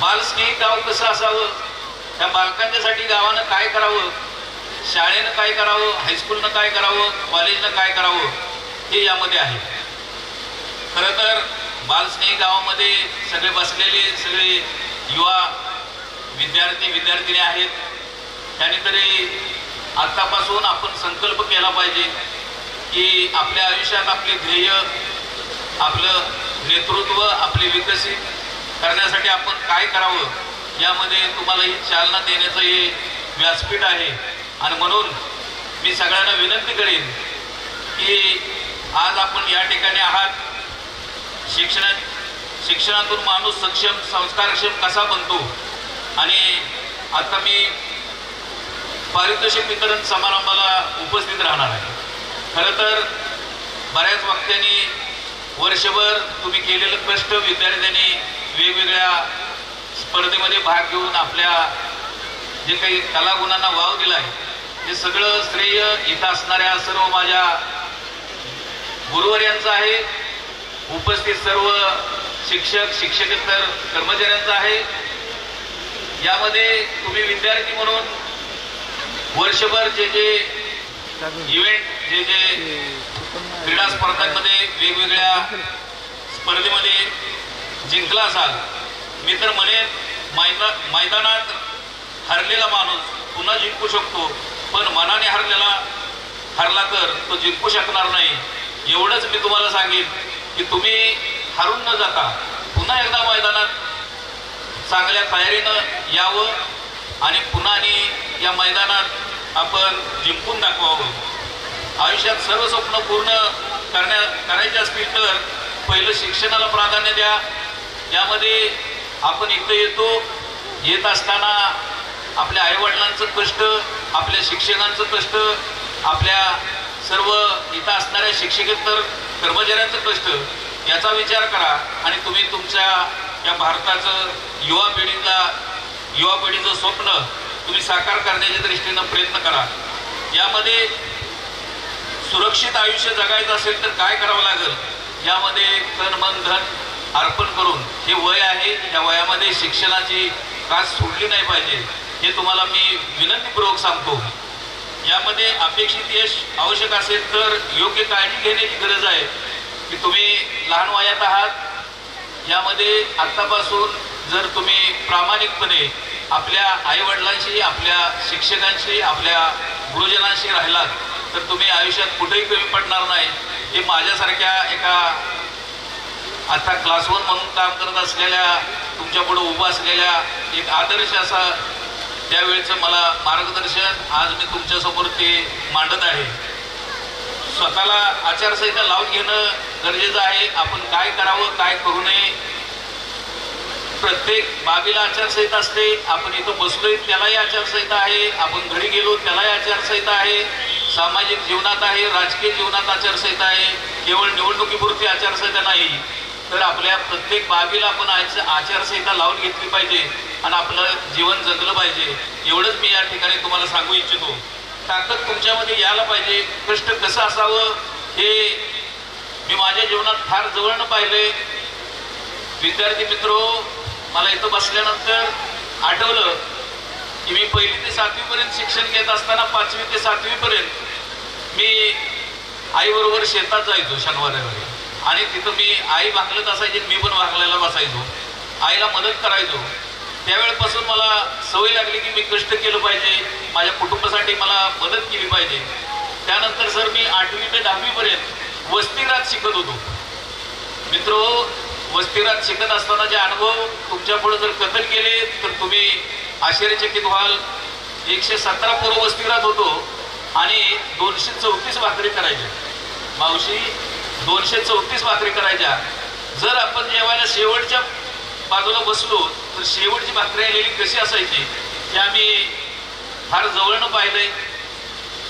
बालस्नेही गाव कसं असावं, त्या बालकांच्यासाठी गावानं काय करावं, शाळेनं काय करावं, हायस्कूलनं काय करावं, कॉलेजनं काय करावं, हे यामध्ये आहे. खरं तर बालस्नेही गावामध्ये सगळे बसलेले सगळे युवा विद्यार्थी आहेत. त्यांनी तरी आत्तापासून आपण संकल्प केला पाहिजे की आपल्या आयुष्यात आपले ध्येय, आपलं नेतृत्व आपले विकसित करण्यासाठी आपण काय करावं, यामध्ये तुम्हाला ही चालना देण्याचं हे व्यासपीठ आहे. आणि म्हणून मी सगळ्यांना विनंती करेन की आज आपण या ठिकाणी आहात. शिक्षणातून माणूस सक्षम, संस्कारक्षम कसा बनतो. आणि आता मी पारितोषिक वितरण समारंभाला उपस्थित राहणार आहे. खरं तर बऱ्याच वक्त्यांनी वर्षभर तुम्ही केलेलं कष्ट, विद्यार्थ्यांनी वेगवेगळ्या स्पर्धेमध्ये भाग घेऊन आपल्या जे काही कलागुणांना वाव दिला आहे, हे सगळं श्रेय इथं असणाऱ्या सर्व माझ्या गुरुवर्यांचं आहे. उपस्थित सर्व शिक्षक, शिक्षकेतर कर्मचाऱ्यांचं आहे. यामध्ये तुम्ही विद्यार्थी म्हणून वर्षभर जे इव्हेंट, जे क्रीडा स्पर्धांमध्ये वेगवेगळ्या स्पर्धेमध्ये जिंकला असाल. मी तर म्हणेन मैदानात हरलेला माणूस पुन्हा जिंकू शकतो, पण मनाने हरला तर तो जिंकू शकणार नाही. एवढंच मी तुम्हाला सांगेन की तुम्ही हरून न जाता पुन्हा एकदा मैदानात चांगल्या तयारीनं यावं आणि पुन्हा या मैदानात आपण जिंकून दाखवावं. आयुष्यात सर्व स्वप्न पूर्ण करायचे असतील तर पहिलं शिक्षणाला प्राधान्य द्या. यामध्ये आपण इथं येत असताना आपल्या आईवडिलांचं कष्ट, आपल्या शिक्षकांचं कष्ट, आपल्या सर्व इथं असणाऱ्या शिक्षकेतर कर्मचाऱ्यांचं कष्ट, याचा विचार करा आणि तुम्ही तुमच्या या भारताचं युवा पिढीचं स्वप्न तुम्ही साकार करण्याच्या दृष्टीनं प्रयत्न करा. यामध्ये सुरक्षित आयुष्य जगायचं असेल तर काय करावं लागेल, यामध्ये तन मन धन अर्पण करून हे वय आहे, या वयामध्ये शिक्षणाची कास सोडली नाही पाहिजे, हे तुम्हाला मी विनंतीपूर्वक सांगतो. यामध्ये अपेक्षित यश आवश्यक असेल तर योग्य काळजी घेण्याची गरज आहे की तुम्ही लहान वयात आहात. यामध्ये आत्तापासून जर तुम्ही प्रामाणिकपणे आपल्या आईवडिलांशी, आपल्या शिक्षकांशी, आपल्या गुरुजनांशी राहिलात तर तुम्ही आयुष्यात कुठेही कमी पडणार नाही. हे माझ्यासारख्या एका आता क्लास 1 म्हणून काम करत असलेल्या, तुमच्यापुढे उभा असलेल्या एक आदर्श असा त्यावेळेचं मला मार्गदर्शन आज मी तुमच्यासमोर ते मांडत आहे. स्वतःला आचारसंहिता लावून घेणं गरजेचं आहे. आपण काय करावं, काय करू नये, प्रत्येक बाबीला आचारसंहिता असते. आपण इथं बसलोय त्यालाही आचारसंहिता आहे, आपण घरी गेलो त्यालाही आचारसंहिता आहे, सामाजिक जीवनात आहे, राजकीय जीवनात आचारसंहिता आहे. केवळ निवडणुकीपुरती आचारसंहिता नाही, तर आपल्या प्रत्येक बाबीला आपण आचारसंहिता लावून घेतली पाहिजे आणि आपलं जीवन जगलं पाहिजे. एवढंच मी या ठिकाणी तुम्हाला सांगू इच्छितो. ताकद तुमच्यामध्ये यायला पाहिजे. कष्ट कसं असावं हे मी माझ्या जीवनात फार जवळनं पाहिले. विद्यार्थी मित्रो, मला इथं बसल्यानंतर आठवलं की मी 1ली ते 7वी पर्यंत शिक्षण घेत असताना 5वी ते 7वी पर्यंत मी आईबरोबर शेतात जायचो शनिवारी आणि तिथं मी आई भांगलत असायची, मी पण भांगलायला बसायचो, आईला मदत करायचो. त्यावेळेपासून मला सवय लागली की मी कष्ट केलं पाहिजे, माझ्या कुटुंबासाठी मला मदत केली पाहिजे. त्यानंतर सर मी 8वी ते 10वी पर्यंत वस्तीगृहात शिकत होतो. मित्रो, वस्तीगृहात शिकत असताना जे अनुभव तुमच्या पुढे जर कथन केले तर तुम्ही आश्चर्यचकित व्हाल. 117 पोरं वस्तीगृहात होतो आणि 234 भाकरी करायच्या. मावशी 234 भाकरी करायच्या. जर आपण जेवायला शेवटच्या बाजूला बसलो तर शेवटची भाकरी आलेली कशी असायची हे आम्ही फार जवळनं पाहिलंय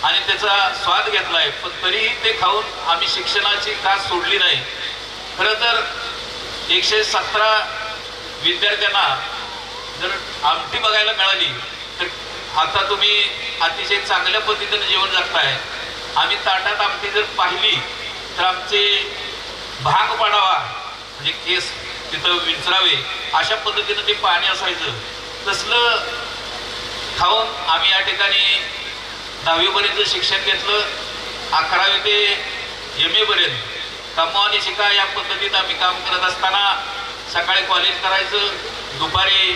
आणि त्याचा स्वाद घेतलाय. पण तरीही ते खाऊन आम्ही शिक्षणाची कास सोडली नाही. खरं तर 117 विद्यार्थ्यांना जर आमटी बघायला मिळाली तर आता तुम्ही अतिशय चांगल्या पद्धतीने जेवण जगताय. आम्ही ताटात आमटी जर पाहिली तर आमचे भाग पाडावा म्हणजे केस तिथं विंचरावे अशा पद्धतीनं ते पाणी असायचं. तसलं खाऊन आम्ही या ठिकाणी 10वीपर्यंत शिक्षण घेतलं. 11वी ते MA पर्यंत कमावणी शिका या पद्धतीत आम्ही काम करत असताना सकाळी कॉलेज करायचं, दुपारी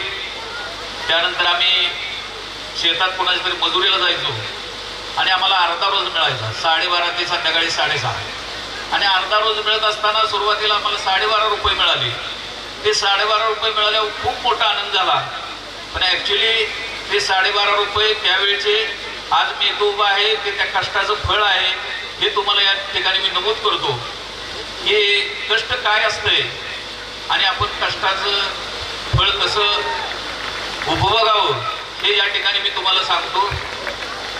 त्यानंतर आम्ही शेतात कोणाच्या तरी मजुरीला जायचो आणि आम्हाला अर्धा रोज मिळायचा 12:30 ते संध्याकाळी 6:30. आणि अर्धा रोज मिळत असताना सुरुवातीला आम्हाला 12.5 रुपये मिळाले. ते 12.5 रुपये मिळाल्यावर खूप मोठा आनंद झाला. पण ॲक्च्युली ते 12.5 रुपये त्यावेळेचे आज मी इथं उभा आहे ते त्या कष्टाचं फळ आहे हे तुम्हाला या ठिकाणी मी नमूद करतो की कष्ट काय असतंय आणि आपण कष्टाचं फळ कसं उपभोगावं हे या ठिकाणी मी तुम्हाला सांगतो.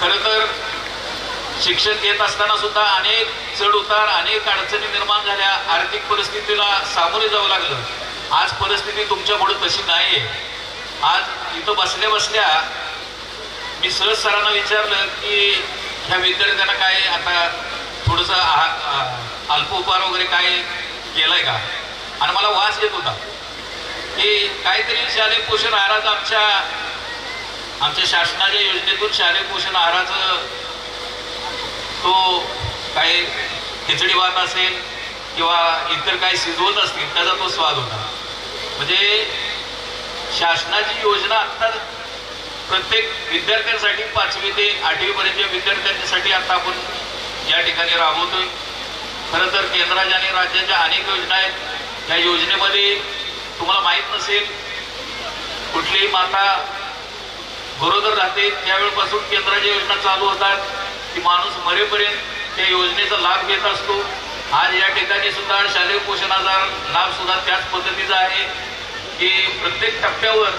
खरं तर शिक्षण घेत असताना सुद्धा अनेक चढ उतार अनेक अडचणी निर्माण झाल्या. आर्थिक परिस्थितीला सामोरे जावं लागलं. आज परिस्थिती तुमच्या पुढे तशी नाही आहे. आज इथं बसल्या बसल्या मी सहज सरांना विचारलं की ह्या विद्यार्थ्यांना काय आता थोडंसं अल्पोपहार वगैरे काय केलंय का. आणि मला वास येत होता की काहीतरी शालेय पोषण आहाराचं आमच्या शासनाच्या योजनेतून शालेय पोषण आहाराचं तो काही खिचडी भात असेल किंवा इतर काही शिजवत असतील त्याचा तो स्वाद होता. म्हणजे शासनाची योजना आत्ता प्रत्येक विद्यार्थ्यांसाठी 5वी ते 8वी पर्यंतच्या विद्यार्थ्यांसाठी आता आपण या ठिकाणी राबवतोय. खरं तर केंद्राच्या आणि राज्याच्या अनेक योजना आहेत. या योजनेमध्ये तुम्हाला माहीत नसेल कुठलीही माता गरोदर राहते त्यावेळेपासून केंद्राच्या योजना चालू होतात की माणूस मरेपर्यंत त्या योजनेचा लाभ घेत असतो. आज या ठिकाणी सुद्धा शालेय पोषणाचा लाभ सुद्धा त्याच पद्धतीचा आहे की प्रत्येक टप्प्यावर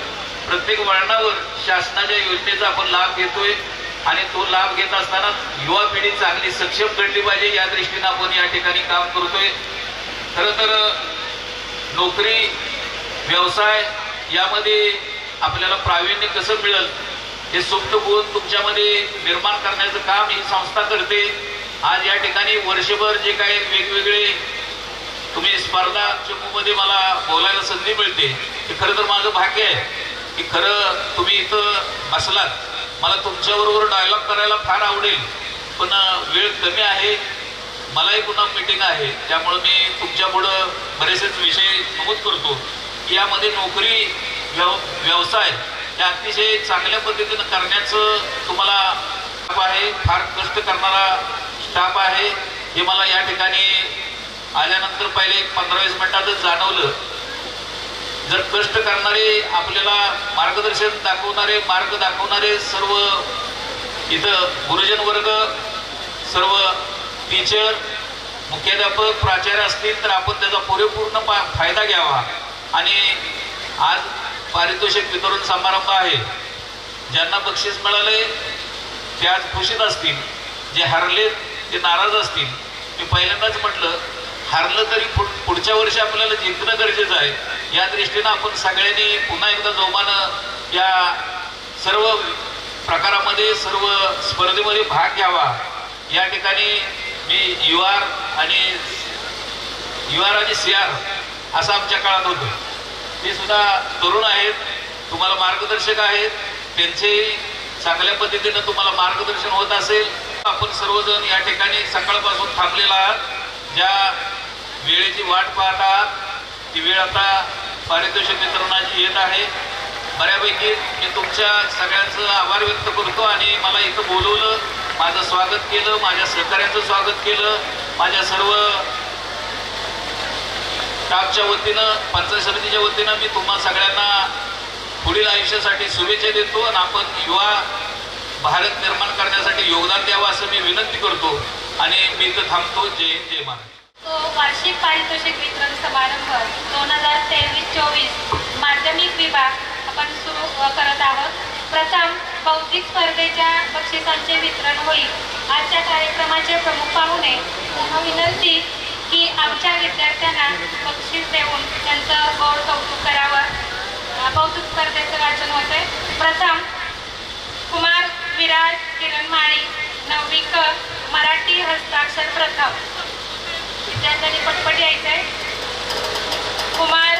प्रत्येक वळणावर शासनाच्या योजनेचा आपण लाभ घेतोय आणि तो लाभ घेत असताना युवा पिढी चांगली सक्षम घडली पाहिजे या दृष्टीने आपण या ठिकाणी काम करतोय. खरं तर नोकरी व्यवसाय यामध्ये आपल्याला प्रावीण्य कसं मिळेल हे सुप्त गुण तुमच्यामध्ये निर्माण करण्याचं काम ही संस्था करते. आज या ठिकाणी वर्षभर जे काही वेगवेगळे तुम्ही स्पर्धा चमूमध्ये मला बोलायला संधी मिळते हे खरं तर माझं भाग्य आहे की खरं तुम्ही इथं बसलात. मला तुमच्याबरोबर डायलॉग करायला फार आवडेल पण वेळ कमी आहे. मलाही पुन्हा मीटिंग आहे त्यामुळं मी तुमच्यापुढं बरेचसेच विषय नमूद करतो की यामध्ये नोकरी व्यवसाय हे अतिशय चांगल्या पद्धतीनं करण्याचं तुम्हाला आहे. फार कष्ट करणारा स्टाफ आहे हे मला या ठिकाणी आल्यानंतर पहिले 15-20 मिनिटातच जाणवलं. जर कष्ट करणारे आपल्याला मार्गदर्शन दाखवणारे मार्ग दाखवणारे सर्व इथं गुरुजन वर्ग सर्व टीचर मुख्याध्यापक प्राचार्य असतील तर आपण त्याचा पुरेपूर्ण फायदा घ्यावा. आणि आज पारितोषिक वितरण समारंभ आहे. ज्यांना बक्षीस मिळाले ते आज खुशीत असतील, जे हरले ते नाराज असतील. मी पहिल्यांदाच म्हटलं हारलं तरी पुढच्या वर्षी आपल्याला जिंकणं गरजेचं आहे. या दृष्टीनं आपण सगळ्यांनी पुन्हा एकदा जोमानं या सर्व प्रकारामध्ये सर्व स्पर्धेमध्ये भाग घ्यावा. या ठिकाणी मी UR आणि CR असं आमच्या काळात होतं. ते सुद्धा तरुण आहेत, तुम्हाला मार्गदर्शक आहेत, त्यांचे चांगल्या पद्धतीनं तुम्हाला मार्गदर्शन होत असेल. आपण सर्वजण या ठिकाणी सकाळपासून थांबलेला आहात. ज्या वेळेची वाट पाहत आहात ती वेळ आता पारितोषिक वितरणाची येत आहे. बऱ्यापैकी मी तुमच्या सगळ्यांचं आभार व्यक्त करतो आणि मला इथं बोलवलं, माझं स्वागत केलं, माझ्या सहकार्याचं स्वागत केलं. माझ्या सर्व स्टाफच्या वतीनं पंचायत समितीच्या वतीनं मी तुम्हा सगळ्यांना पुढील आयुष्यासाठी शुभेच्छा देतो आणि आपण युवा भारत निर्माण करण्यासाठी योगदान द्यावं असं मी विनंती करतो आणि मी इथं थांबतो. जय हिंद, जय महाराष्ट्र. वार्षिक पारितोषिक वितरण समारंभ 2023-24 माध्यमिक विभाग आपण सुरू करत आहोत. प्रथम बौद्धिक स्पर्धेच्या बक्षिसांचे वितरण होईल. आजच्या कार्यक्रमाचे प्रमुख पाहुणे विनंती की आमच्या विद्यार्थ्यांना बक्षीस देऊन त्यांचं गोड कौतुक करावं. बौद्धिक स्पर्धेचं वाचन होते. प्रथम कुमार विराज किरण माळी 9वी क मराठी हस्ताक्षर प्रथम. विद्यार्थ्यांनी पटपट यायचंय. कुमार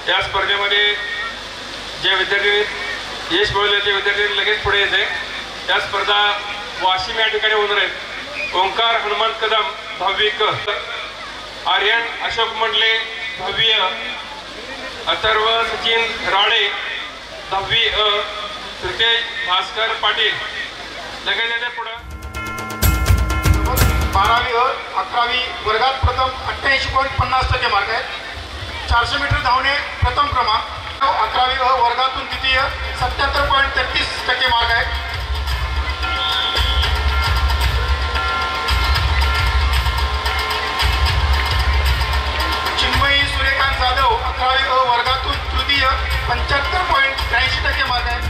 या स्पर्धेमध्ये जे विद्यार्थी यश मिळवले ते विद्यार्थी लगेच पुढे येते. या स्पर्धा वाशिम या ठिकाणी होणार आहेत. ओंकार हनुमंत कदम 10वी क, आर्यन अशोक मंडले 10वी अ, अथर्व सचिन राणे 10वी अ, श्रुतेश भास्कर पाटील लगेच येते पुढं. 12वी अ, 11वी वर्गात प्रथम 88.50% मार्क आहेत. 400 मीटर धावणे प्रथम क्रमांक. 11वी अ वर्गातून द्वितीय 77.33% मार्क आहेत. चिन्मयी सूर्यकांत जाधव 11वी अ वर्गातून तृतीय 75.83% मार्क आहेत.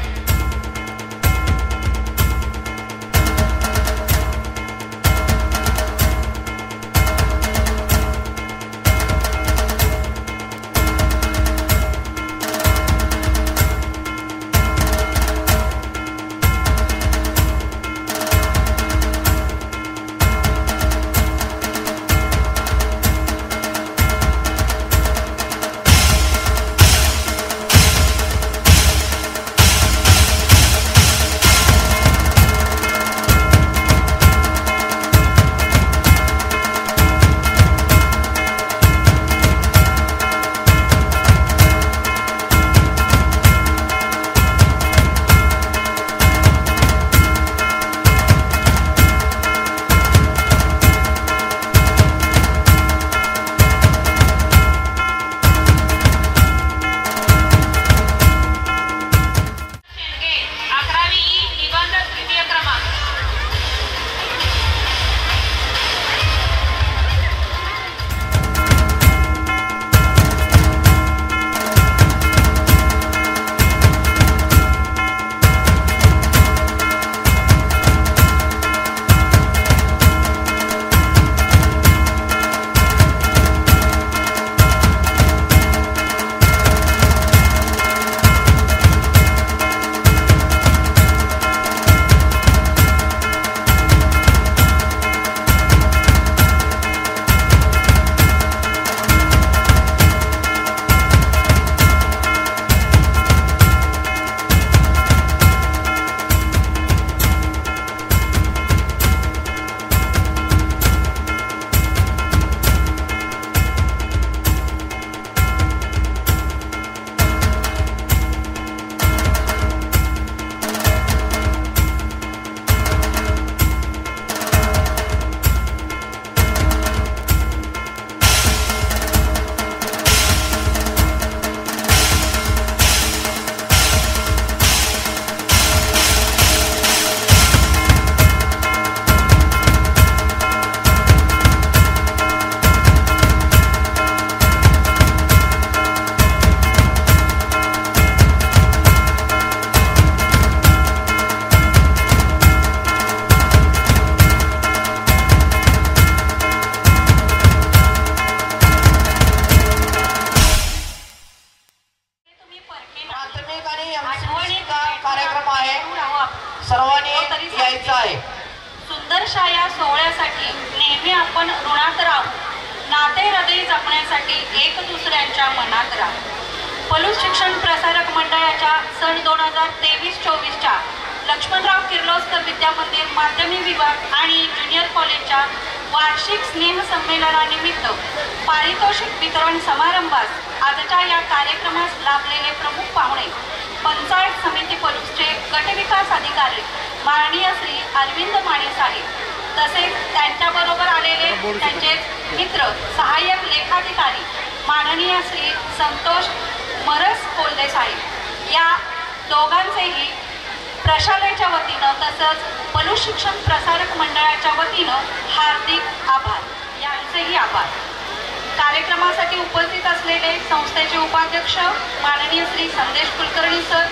कार्यक्रमासाठी उपस्थित असलेले संस्थेचे उपाध्यक्ष माननीय श्री संदेश कुलकर्णी सर,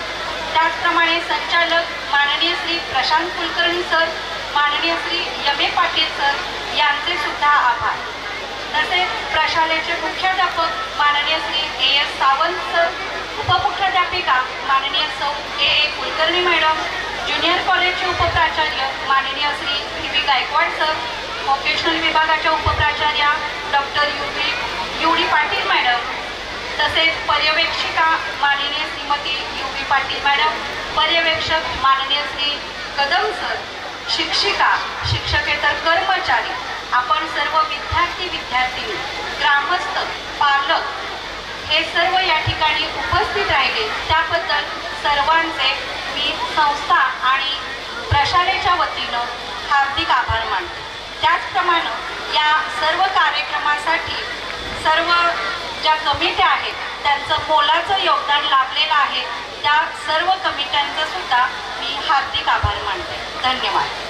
त्याचप्रमाणे संचालक माननीय श्री प्रशांत कुलकर्णी सर, माननीय श्री यमे पाटील सर यांचे सुद्धा आभार. तसेच प्रशालेचे मुख्याध्यापक माननीय श्री A.S. सावंत सर, उपमुख्याध्यापिका माननीय सौ A.A. कुलकर्णी मॅडम, ज्युनियर कॉलेजचे उपप्राचार्य माननीय Shri V.V. Gaikwad sir, vocational विभागाच्या उपप्राचार्या डॉक्टर U.D. पाटील मॅडम, तसेच पर्यवेक्षिका माननीय श्रीमती UV पाटील मॅडम, पर्यवेक्षक माननीय श्री कदम सर, शिक्षिका, शिक्षकेतर कर्मचारी, आपण सर्व विद्यार्थिनी, ग्रामस्थ, पालक हे सर्व या ठिकाणी उपस्थित राहिले त्याबद्दल सर्वांचे मी संस्था आणि प्रशालेच्या वतीनं हार्दिक आभार मानते. त्याचप्रमाणे या सर्व कार्यक्रमासाठी सर्व ज्या कमिट्या आहेत त्यांचं मोलाचं योगदान लाभलेलं आहे. त्या सर्व कमिट्यांचं सुद्धा मी हार्दिक आभार मानते. धन्यवाद.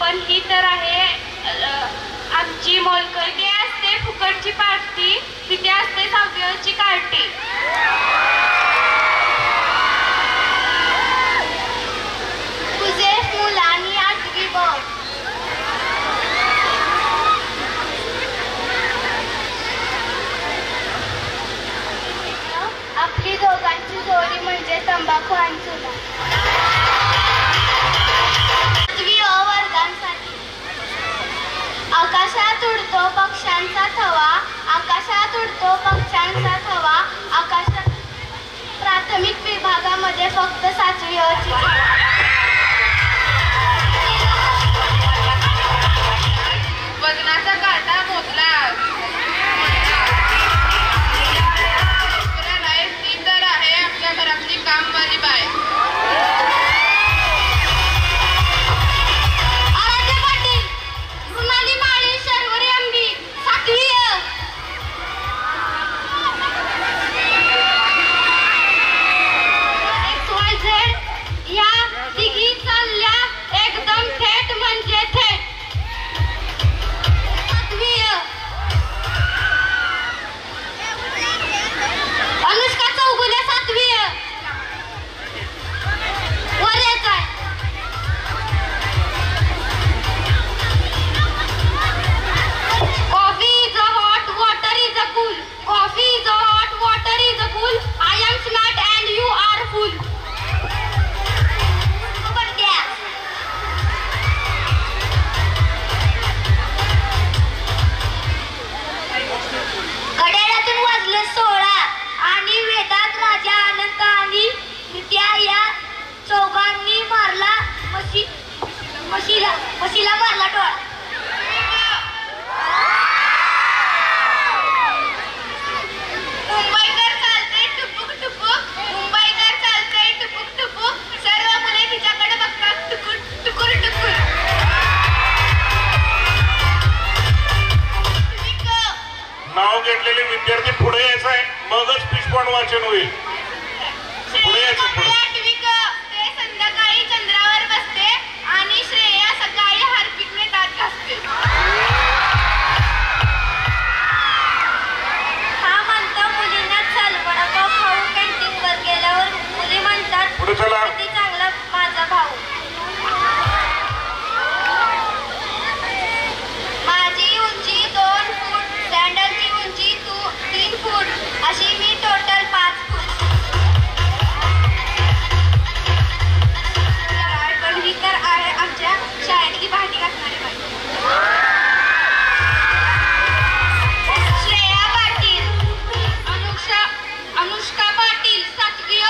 पण ही तर आहे आमची मोलकर. ते असते फुकटची पार्टी, तिथे असते सहावीची कार्टी. तुझे मुलांनी 8वी बघ. आपली दोघांची जोडी म्हणजे तंबाखू आणि चुना. 8वी अ वर्गांसाठी. आकाशात उडतो पक्ष्यांचा थवा, आकाशात उडतो पक्ष्यांचा थवा, आकाशात. प्राथमिक विभागामध्ये फक्त 7वी अ ची. वजनाचा काटा मोजला. ती तर आहे आपल्या घरातली कामवाली बाय. आराध्य पाटील, मृणाली माळी, शर्वरी अंबी, 7वी अ. XYZ या तिला मारला डोळा. मुंबईकर चालते टुपुक टुपुक, मुंबईकर चालते टुपुक टुपुक, सर्व मुले तिच्याकडे बघतात टुकुर टुकुर टुकुर. नाव घेतलेले विद्यार्थी पुढे यायचं आहे, मगच पुष्पण वाचन होईल. पुढे यायचं. पुढे ते संध्याकाळी चंद्रावर बसते आणि श्रेया सकाळी हार्पिकने दात घासते. हा म्हणतो मुलींना चल वडापाव खाऊ कॅन्टीनवर गेल्यावर मुली म्हणतात पुढे चला. किती चांगला माझा भाऊ. माझी उंची 2 फूट, सॅन्डलची उंची 3 फूट, अशी मी टोटल 5 फूट. पण ही तर आहे आमच्या शाळेतली भांडी घासणारी बाई. श्रेया पाटील, अनुष्का पाटील 7वी.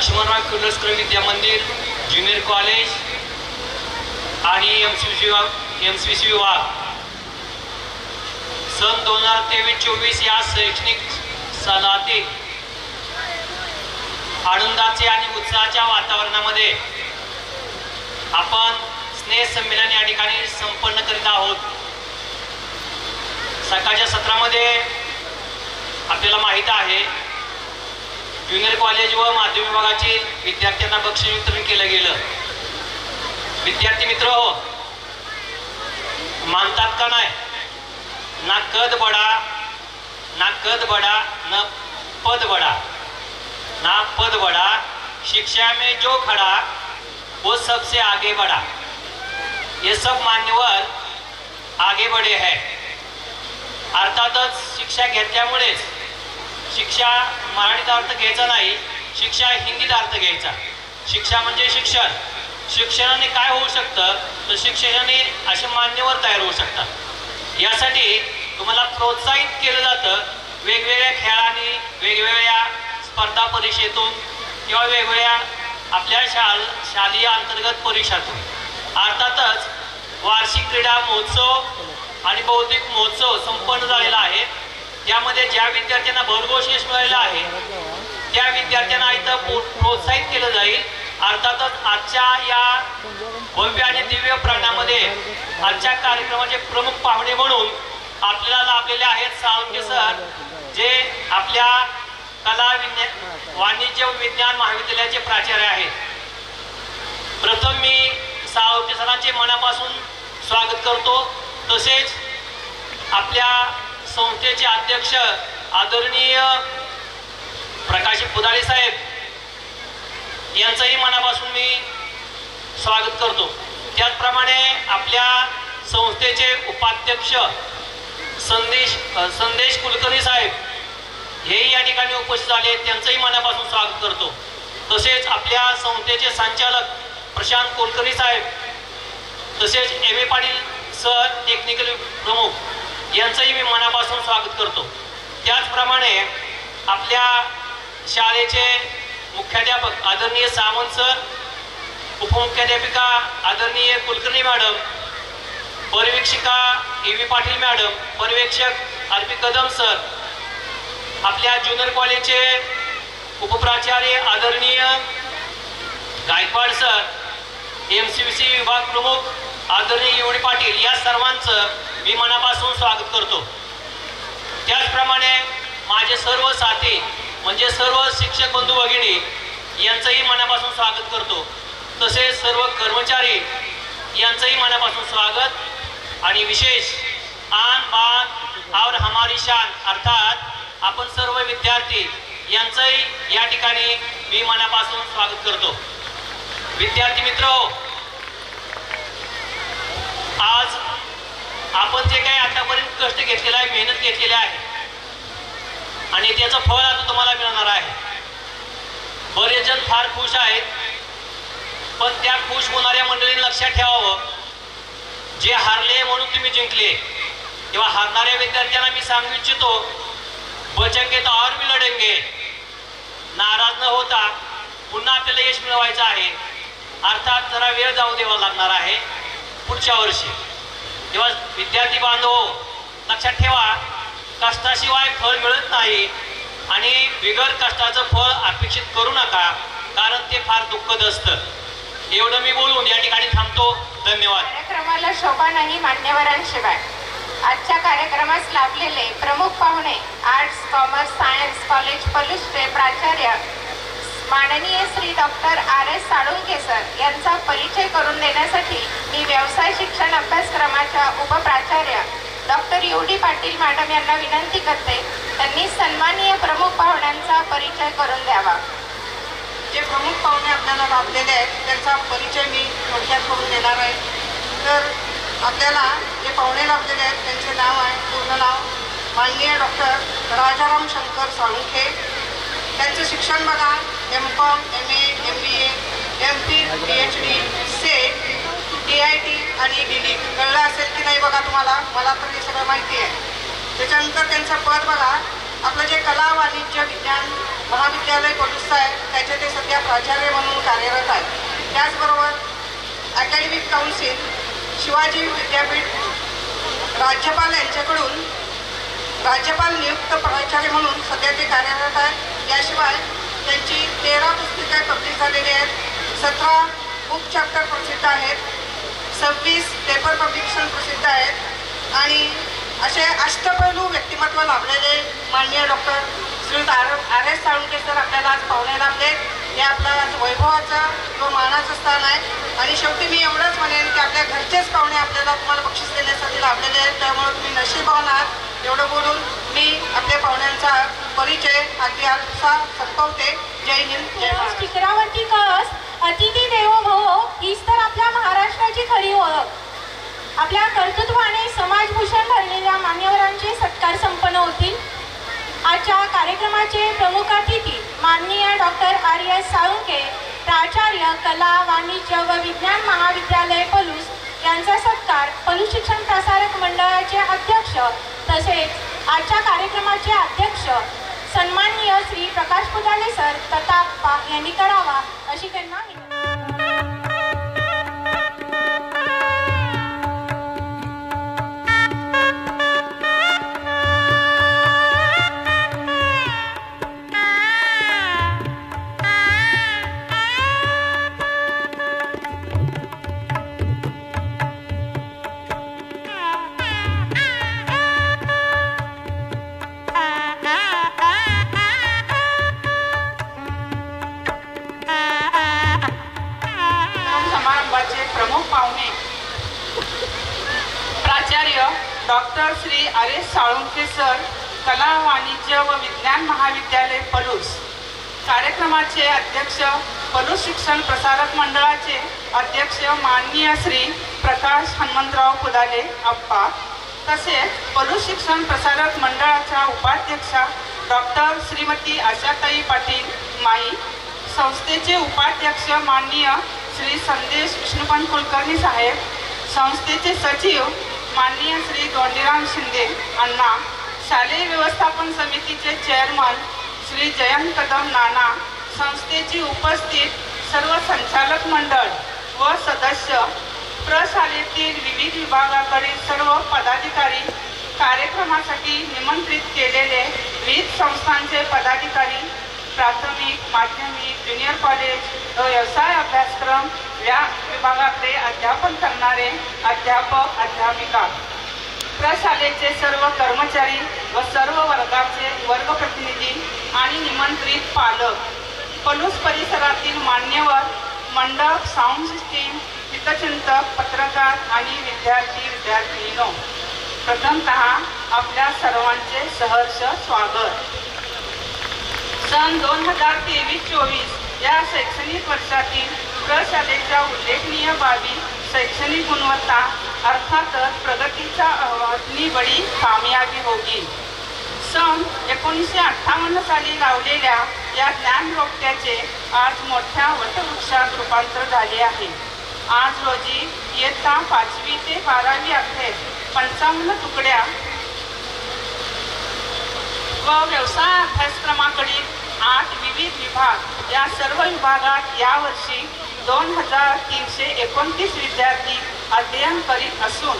लक्ष्मणराव किर्लोस्कर विद्या मंदिर ज्युनियर कॉलेज आणि MCC विभाग सन 2023-24 या शैक्षणिक सालातील आनंदाचे आणि उत्साहाच्या वातावरणामध्ये आपण स्नेह संमेलन या ठिकाणी संपन्न करीत आहोत. सकाळच्या सत्रामध्ये आपल्याला माहीत आहे ज्युनियर कॉलेज व माध्यमिक विभागातील विद्यार्थ्यांना बक्षीस वितरण केलं गेलं. विद्यार्थी मित्र हो, मानतात का नाही, ना कद बडा न पद बडा, ना पद बड़ा, शिक्षा में जो खड़ा वो सबसे आगे बढ़ा. ये सब मान्यवर आगे बढ़े हैं. अर्थातच शिक्षा घेतल्यामुळेच, शिक्षा मराठीत अर्थ घ्यायचा नाही, शिक्षा हिंदीत अर्थ घ्यायचा. शिक्षा म्हणजे शिक्षण. शिक्षणाने काय होऊ शकतं तर शिक्षणाने असे मान्यवर तयार होऊ शकतात. यासाठी तुम्हाला प्रोत्साहित केलं जातं वेगवेगळ्या खेळांनी, वेगवेगळ्या स्पर्धा परीक्षेतून किंवा वेगवेगळ्या आपल्या शालेय अंतर्गत परीक्षातून. अर्थातच वार्षिक क्रीडा महोत्सव आणि बौद्धिक महोत्सव संपन्न झालेला आहे. त्यामध्ये ज्या विद्यार्थ्यांना भरघोस यश मिळालेलं आहे त्या विद्यार्थ्यांना इथं प्रोत्साहित केलं जाईल. अर्थातच आजच्या या भव्य आणि दिव्य प्रांगणामध्ये आजच्या कार्यक्रमाचे प्रमुख पाहुणे म्हणून आपल्याला लाभलेले आहेत साळुंखे सर, जे आपल्या कला वाणिज्य विज्ञान महाविद्यालयाचे प्राचार्य आहेत. प्रथम मी साळुंखे सरांचे मनापासून स्वागत करतो. तसेच आपल्या संस्थेचे अध्यक्ष आदरणीय प्रकाश पुदाळे साहेब यांचंही मनापासून मी स्वागत करतो. त्याचप्रमाणे आपल्या संस्थेचे उपाध्यक्ष संदेश कुलकर्णी साहेब हेही या ठिकाणी उपस्थित झाले, त्यांचंही मनापासून स्वागत करतो. तसेच आपल्या संस्थेचे संचालक प्रशांत कुलकर्णी साहेब, तसेच MA पाटील सर टेक्निकल प्रमुख यांचंही मी मनापासून स्वागत करतो. त्याचप्रमाणे आपल्या शाळेचे मुख्याध्यापक आदरणीय सावंत सर, उपमुख्याध्यापिका आदरणीय कुलकर्णी मॅडम, पर्यवेक्षिका EV पाटील मॅडम, पर्यवेक्षक RP कदम सर, आपल्या ज्युनियर कॉलेजचे उपप्राचार्य आदरणीय गायकवाड सर, MCC विभाग प्रमुख आदरणीय UD पाटील, या सर्वांचं मी मनापासून स्वागत करतो. त्याचप्रमाणे माझे सर्व साथी म्हणजे सर्व शिक्षक बंधू भगिनी यांचंही मनापासून स्वागत करतो. तसेच सर्व कर्मचारी यांचंही मनापासून स्वागत. आणि विशेष आन बान और हमारी शान अर्थात आपण सर्व विद्यार्थी यांचंही या ठिकाणी मी मनापासून स्वागत करतो. विद्यार्थी मित्र, आज आपण जे काही आतापर्यंत कष्ट घेतलेला आहे, मेहनत घेतलेली आहे आणि त्याचं फळ आता तुम्हाला मिळणार आहे. बरेच जण फार खुश आहेत, पण त्या खुश होणाऱ्या मंडळींनी लक्षात ठेवावं, जे हारले म्हणून तुम्ही जिंकले. तेव्हा हारणाऱ्या विद्यार्थ्यांना मी सांगू इच्छितो, बचेंगे तो और भी लढेंगे. नाराज न होता पुन्हा आपल्याला यश मिळवायचं आहे. अर्थात जरा वेळ जाऊ द्यावा लागणार आहे पुढच्या वर्षी. तेव्हा विद्यार्थी बांधव लक्षात ठेवा, कष्टाशिवाय फळ मिळत नाही आणि बिगर कष्टाचं फळ अपेक्षित करू नका, कारण ते फार दुःखद असतं. एवढं मी बोलून या ठिकाणी थांबतो. धन्यवाद. कार्यक्रमाला शोभा नाही मान्यवरांशिवाय. आजच्या कार्यक्रमास लाभलेले प्रमुख पाहुणे आर्ट्स, कॉमर्स, सायन्स कॉलेज पलुसचे प्राचार्य माननीय Shri doctor RS Salunkhe sir यांचा परिचय करून देण्यासाठी मी व्यवसाय शिक्षण अभ्यासक्रमाच्या उपप्राचार्य डॉक्टर UD पाटील मॅडम यांना विनंती करते, त्यांनी सन्माननीय प्रमुख पाहुण्यांचा परिचय करून द्यावा. जे प्रमुख पाहुणे आपल्याला लाभलेले आहेत त्यांचा परिचय मी थोडक्यात करून देणार आहे. तर आपल्याला जे पाहुणे लाभलेले आहेत त्यांचे नाव आहे, पूर्ण नाव माननीय डॉक्टर राजाराम शंकर साळुंखे. त्यांचं शिक्षण बघा, M.Com, MA, MBA, MPhil, PhD, set, DIT आणि DD. कळलं असेल की नाही बघा तुम्हाला, मला तर हे सगळं माहिती आहे. त्याच्यानंतर त्यांचं पद बघा, आपलं जे कला वाणिज्य विज्ञान महाविद्यालय पलुस आहे त्याचे ते त्या प्राचार्य म्हणून कार्यरत आहेत. त्याचबरोबर अकॅडमिक काउन्सिल, शिवाजी विद्यापीठ, राज्यपाल यांच्याकडून राज्यपाल नियुक्त प्राचार्य म्हणून सध्या ते कार्यरत आहेत. याशिवाय त्यांची 13 पुस्तके पब्लिश झालेली आहेत, 17 बुक चॅप्टर प्रसिद्ध आहेत, 26 पेपर पब्लिकेशन प्रसिद्ध आहेत आणि असे अष्टपैलू व्यक्तिमत्व लाभलेले माननीय doctor Shri RS Salunkhe sir आपल्याला आज पाहुणे लाभले. हे आपलं आज वैभवाचं किंवा मानाचं स्थान आहे. आणि शेवटी मी एवढंच म्हणेन की आपल्या घरचेच पाहुणे आपल्याला तुम्हाला बक्षीस देण्यासाठी लाभलेले आहेत, त्यामुळे तुम्ही नशीबवान आहात. एवढं बोलून मी आपल्या पाहुण्यांचा परिचय अगदी आजचा संपवते. जय हिंद, जय महाराष्ट्र. शिखरावरती कळस, अतिथी देवो भव हीच तर आपल्या महाराष्ट्राची खरी ओळख. आपल्या कर्तृत्वाने समाजभूषण भरलेल्या मान्यवरांचे सत्कार संपन्न होतील. आजच्या कार्यक्रमाचे प्रमुख अतिथी माननीय डॉक्टर RS साळुंखे, प्राचार्य कला, वाणिज्य व विज्ञान महाविद्यालय पलूस यांचा सत्कार पलूस शिक्षण प्रसारक मंडळाचे अध्यक्ष तसेच आजच्या कार्यक्रमाचे अध्यक्ष सन्माननीय श्री प्रकाश पुदाले सर तथा यांनी करावा अशी त्यांना प्रमुख पाहुणे प्राचार्य doctor Shri RS Salunkhe sir, कला, वाणिज्य व विज्ञान महाविद्यालय पलूस. कार्यक्रमाचे अध्यक्ष पलूस शिक्षण प्रसारक मंडळाचे अध्यक्ष माननीय श्री प्रकाश हनुमंतराव पुदाले अप्पा, तसेच पलूस शिक्षण प्रसारक मंडळाच्या उपाध्यक्षा डॉक्टर श्रीमती आशाताई पाटील माई, संस्थेचे उपाध्यक्ष माननीय श्री संदेश विष्णुपंत कुलकर्णी साहेब, संस्थेचे सचिव माननीय श्री दोंडीराम शिंदे अण्णा, शालेय व्यवस्थापन समितीचे चेअरमन श्री जयंत कदम नाना, संस्थेची उपस्थित सर्व संचालक मंडळ व सदस्य, प्रशालेतील विविध विभागाकडील सर्व पदाधिकारी, कार्यक्रमासाठी निमंत्रित केलेले विविध संस्थांचे पदाधिकारी, प्राथमिक, माध्यमिक, ज्युनियर कॉलेज व व्यवसाय अभ्यासक्रम या विभागाकडे अध्यापन करणारे अध्यापक, अध्यापिका, प्रशालेचे सर्व कर्मचारी व सर्व वर्गाचे वर्गप्रतिनिधी आणि निमंत्रित पालक, पलूस परिसरातील मान्यवर, मंडप, साऊंड सिस्टीम, हितचिंतक, पत्रकार आणि विद्यार्थिनींनो, प्रथमतः आपल्या सर्वांचे सहर्ष स्वागत. सन 2023-24 या शैक्षणिक वर्षातील प्रशालेच्या उल्लेखनीय बाबी, शैक्षणिक गुणवत्ता अर्थातच प्रगतीच्या अहवानी बडी कामयाबी होगी. सन 1958 साली लावलेल्या या ज्ञान रोपट्याचे आज मोठ्या वटवृक्षात रूपांतर झाले आहे. आज रोजी इयत्ता 5वी ते 12वी अभ्यास 55 तुकड्या व व्यवसाय अभ्यासक्रमाकडील 8 विविध विभाग, या सर्व विभागात यावर्षी 2329 विद्यार्थी अध्ययन करीत असून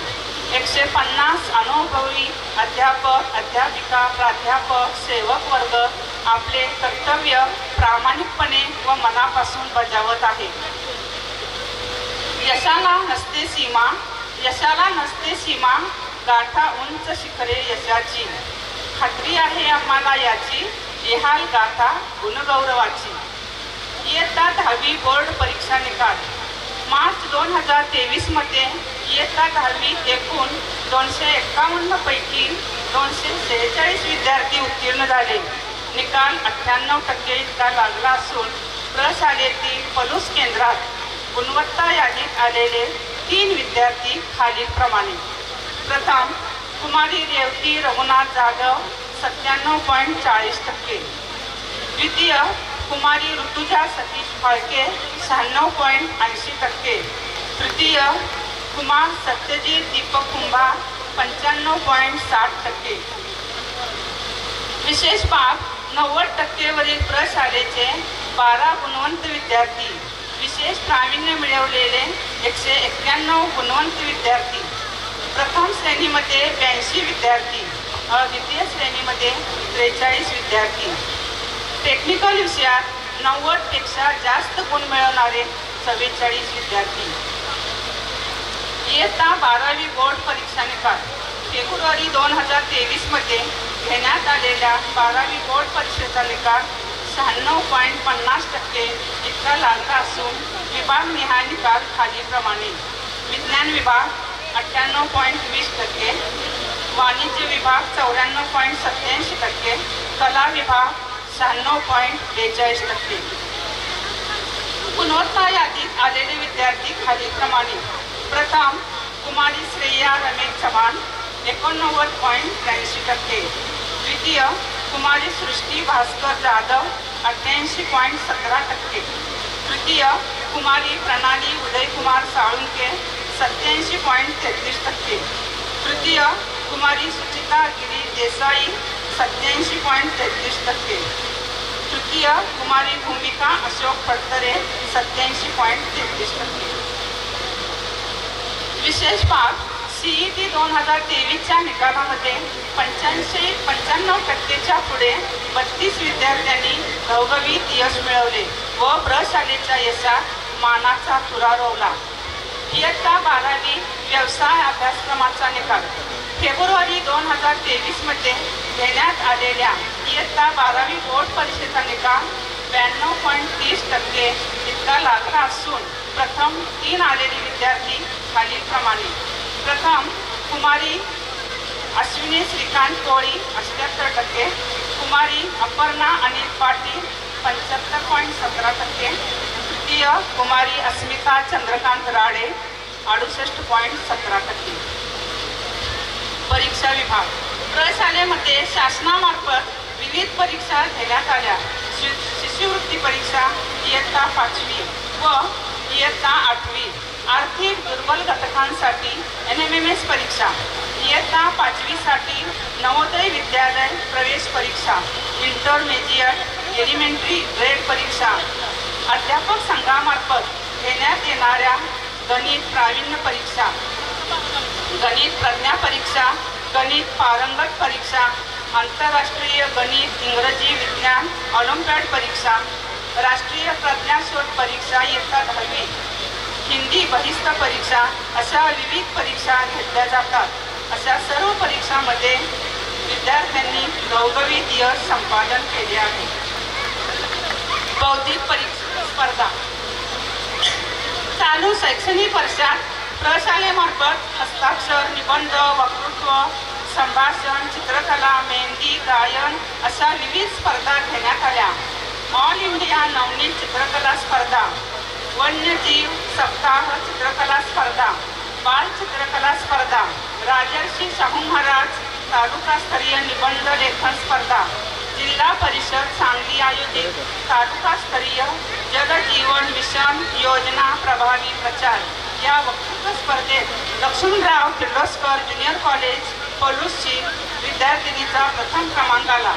150 अनुभवी अध्यापक, अध्यापिका, प्राध्यापक, सेवक वर्ग आपले कर्तव्य प्रामाणिकपणे व मनापासून बजावत आहेत. यशाला नसते सीमा, गाठा उंच शिखरे यशाची, खात्री आहे आम्हाला याची, लिहाल गाथा गुणगौरवाची. इयत्ता 10वी बोर्ड परीक्षा निकाल. मार्च 2023 मध्ये इयत्ता 10वी एकूण 251 पैकी 246 विद्यार्थी उत्तीर्ण झाले. निकाल 98% इतका लागला असून प्रशालेतील पलूस केंद्रात गुणवत्ता यादीत आलेले 3 विद्यार्थी खालीलप्रमाणे. प्रथम कुमारी रेवती रघुनाथ जाधव 97.40%. द्वितीय कुमारी ऋतुजा सतीश फाळके 96.80%. तृतीय कुमार सत्यजित दीपक कुंभार 95.60%. विशेष बाब 90% वरील प्रशालेचे 12 गुणवंत विद्यार्थी, विशेष प्रावीण्य मिळवलेले 191 गुणवंत विद्यार्थी, प्रथम श्रेणीमध्ये 82 विद्यार्थी, द्वितीय श्रेणीमध्ये 43 विद्यार्थी, टेक्निकल विषयात 90पेक्षा जास्त गुण मिळवणारे 44 विद्यार्थी. इयत्ता 12वी बोर्ड परीक्षा निकाल. फेब्रुवारी 2023 मध्ये घेण्यात आलेल्या 12वी बोर्ड परीक्षेचा निकाल 96.50% इतका लागला असून विभागनिहाय निकाल खालीलप्रमाणे: विज्ञान विभाग 98.20%, वाणिज्य विभाग 94.87%, कला विभाग 96.42%. गुणवत्ता यादीत आलेले विद्यार्थी खालीलप्रमाणे: प्रथम कुमारी श्रेया रमेश चव्हाण 89.83%, द्वितीय कुमारी सृष्टी भास्कर जाधव 88.17%, तृतीय कुमारी प्रणाली उदयकुमार साळुंके 87.33%, तृतीय कुमारी सुचिता गिरी देसाई 87.33%, तृतीय कुमारी भूमिका अशोक फडतरे 87.33%. विशेष पाठ. CET 2023च्या निकालामध्ये 95% पुढे 32 विद्यार्थ्यांनी घवघवीत यश मिळवले व प्रशालेच्या यशात मानाचा तुरा रोवला. इयत्ता 12वी व्यवसाय अभ्यासक्रमाचा निकाल. फेब्रुवारी 2023 मध्ये घेण्यात आलेल्या इयत्ता 12वी बोर्ड परीक्षेचा निकाल 92.30% इतका लागला असून प्रथम 3 आलेले विद्यार्थी खालीलप्रमाणे: प्रथम कुमारी अश्विनी श्रीकांत कोळी 78%, कुमारी अपर्णा अनिल पाटील 75.17%, तृतीय कुमारी अस्मिता चंद्रकांत राडे 68.17%. परीक्षा विभाग. प्रशालेमध्ये शासनामार्फत विविध परीक्षा घेण्यात आल्या. शिष्यवृत्ती परीक्षा इयत्ता 5वी व इयत्ता 8वी, आर्थिक दुर्बल घटकांसाठी NMMS परीक्षा, इयत्ता 5वी साठी नवोदय विद्यालय प्रवेश परीक्षा, इंटरमिजिएट एलिमेंटरी ग्रेड परीक्षा, अध्यापक संघामार्फत घेण्यात येणाऱ्या गणित प्रावीण्य परीक्षा, गणित प्रज्ञा परीक्षा, गणित पारंगत परीक्षा, आंतरराष्ट्रीय गणित इंग्रजी विज्ञान ऑलिम्पियाड परीक्षा, राष्ट्रीय प्रज्ञाशोध परीक्षा इयत्ता 10वी, हिंदी बहिस्थ परीक्षा अशा विविध परीक्षा घेतल्या जातात. अशा सर्व परीक्षांमध्ये विद्यार्थ्यांनी घवघवीत यश संपादन केले आहे. बौद्धिक परीक्षा स्पर्धा. चालू शैक्षणिक वर्षात प्रशालेमार्फत हस्ताक्षर, निबंध, वक्तृत्व, संभाषण, चित्रकला, मेहंदी, गायन अशा विविध स्पर्धा घेण्यात आल्या. ऑल इंडिया नवनीत चित्रकला स्पर्धा, वन्यजीव सप्ताह चित्रकला स्पर्धा, बाल चित्रकला स्पर्धा, राजर्षी शाहू महाराज तालुकास्तरीय निबंध लेखन स्पर्धा, जिल्हा परिषद सांगली आयोजित तालुकास्तरीय जल जीवन मिशन योजना प्रभावी प्रचार या वक्तृत्व स्पर्धेत लक्ष्मणराव किर्लोस्कर ज्युनियर कॉलेज पलूसची विद्यार्थिनीचा प्रथम क्रमांक आला.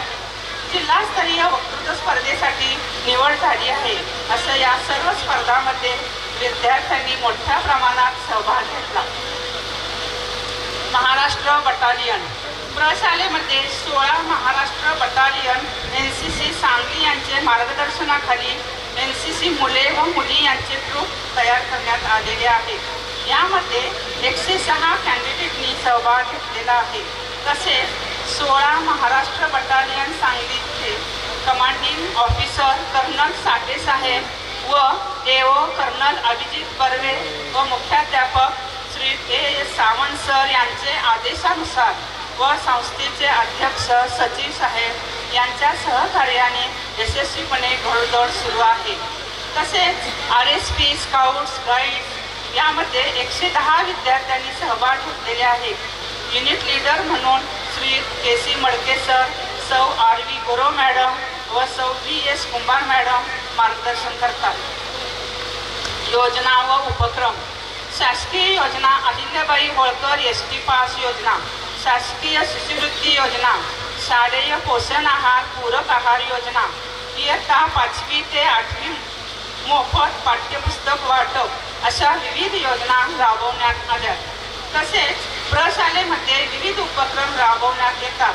जिल्हास्तरीय वक्तृत्व स्पर्धेसाठी निवड झाली आहे. अशा या सर्व स्पर्धांमध्ये विद्यार्थ्यांनी मोठ्या प्रमाणात सहभाग घेतला. महाराष्ट्र बटालियन. प्रशालेमध्ये 16 महाराष्ट्र बटालियन NCC सांगली यांचे मार्गदर्शनाखाली NCC मुले व मुली यांचे ग्रुप तयार करण्यात आलेले आहेत. यामध्ये 106 कॅन्डिडेटनी सहभाग घेतलेला आहे. तसेच 16 महाराष्ट्र बटालियन सांगलीचे कमांडिंग ऑफिसर कर्नल साठे साहेब व AO कर्नल अभिजित बर्वे व मुख्याध्यापक श्री A.S. सावंत सर यांचे आदेशानुसार व संस्थेचे अध्यक्ष सचिव साहेब यांच्या सहकार्याने यशस्वीपणे घोडदौड सुरू आहे. तसेच RSP स्काउट्स गाईड्स यामध्ये 110 विद्यार्थ्यांनी सहभाग घेतलेले आहेत. युनिट लीडर म्हणून श्री KC मडके सर, सौ RV गोरो मॅडम व सौ VS कुंभार मॅडम मार्गदर्शन करतात. योजना व उपक्रम. शासकीय योजना अहिल्याबाई होळकर ST पास योजना, शासकीय शिष्यवृत्ती योजना, शालेय पोषण आहार पूरक आहार योजना, इयत्ता 5वी ते 8वी मोफत पाठ्यपुस्तक वाटप अशा विविध योजना राबवण्यात आल्या. तसेच प्रशालेमध्ये विविध उपक्रम राबवण्यात येतात.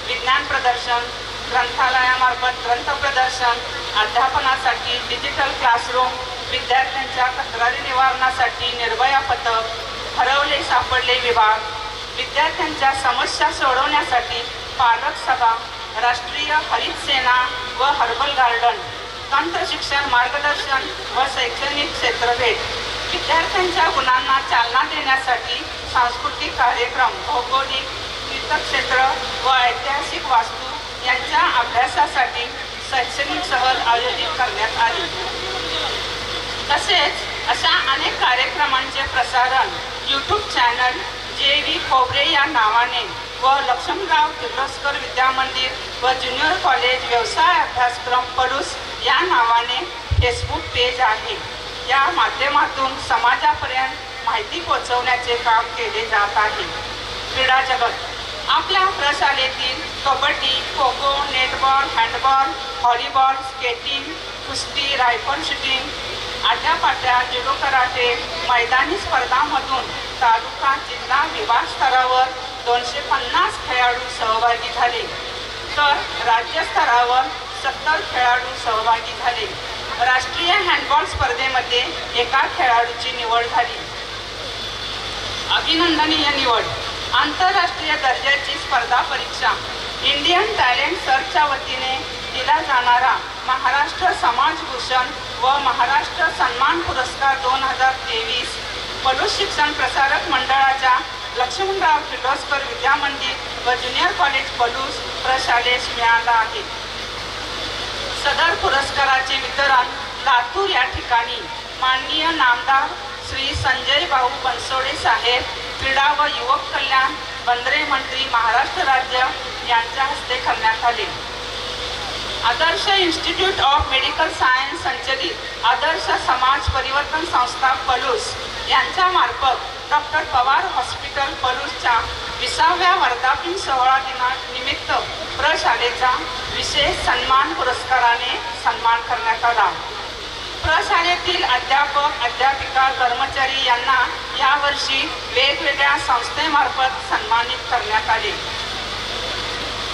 विज्ञान प्रदर्शन, ग्रंथालयामार्फत ग्रंथ प्रदर्शन, अध्यापनासाठी डिजिटल क्लासरूम, विद्यार्थ्यांच्या तक्रारी निवारणासाठी निर्भया पथक, हरवले सापडले विभाग, विद्यार्थ्यांच्या समस्या सोडवण्यासाठी पालक सभा, राष्ट्रीय हरित सेना व हर्बल गार्डन, तंत्रशिक्षण मार्गदर्शन व शैक्षणिक क्षेत्रभेट, विद्यार्थ्यांच्या गुणांना चालना देण्यासाठी सांस्कृतिक कार्यक्रम, भौगोलिक तीर्थक्षेत्र व ऐतिहासिक वास्तू यांच्या अभ्यासासाठी शैक्षणिक सहल आयोजित करण्यात आली. तसेच अशा अनेक कार्यक्रमांचे प्रसारण यूट्यूब चॅनल JV खोबरे या नावाने व लक्ष्मणराव किर्लोस्कर विद्यामंदिर व ज्युनियर कॉलेज व्यवसाय अभ्यासक्रम पलूस या नावाने फेसबुक पेज आहे. या माध्यमातून समाजापर्यंत माहिती पोहोचवण्याचे काम केले जात आहे. क्रीडा जगत आपल्या प्रशालेतील kabaddi, kho kho, netball, handball, volleyball, skating, कुस्ती, रायफल शूटिंग, आट्यापाट्या, जुडो, कराटे मैदानी स्पर्धांमधून तालुका जिल्हा विभाग स्तरावर 250 खेळाडू सहभागी झाले, तर राज्य स्तरावर 70 खेळाडू सहभागी झाले. राष्ट्रीय हँडबॉल स्पर्धेमध्ये एका खेळाडूची निवड झाली. अभिनंदनीय निवड. आंतरराष्ट्रीय दर्जाची स्पर्धा परीक्षा इंडियन टॅलेंट सर्चच्या वतीने दिला जाणारा महाराष्ट्र समाजभूषण व महाराष्ट्र सन्मान पुरस्कार 2023 पलूस शिक्षण प्रसारक मंडळाच्या लक्ष्मणराव किर्लोस्कर विद्यामंदिर व ज्युनियर कॉलेज पलूस प्रशालेस मिळाला आहे. सदर पुरस्काराचे वितरण लातूर या ठिकाणी माननीय नामदार श्री संजय भाऊ बनसोडे साहेब, क्रीडा व युवक कल्याण, बंदरे मंत्री, महाराष्ट्र राज्य यांच्या हस्ते करण्यात आले. आदर्श इन्स्टिट्यूट ऑफ मेडिकल सायन्स संचलित आदर्श समाज परिवर्तन संस्था पलूस यांच्या मार्फत डॉक्टर पवार हॉस्पिटल पलूसच्या 20व्या वर्धापन सोहळा दिनानिमित्त प्रशालेचा विशेष सन्मान पुरस्काराने सन्मान करण्यात आला. प्रशालेतील अध्यापक, अध्यापिका, कर्मचारी यांना यावर्षी वेगवेगळ्या संस्थेमार्फत सन्मानित करण्यात आले.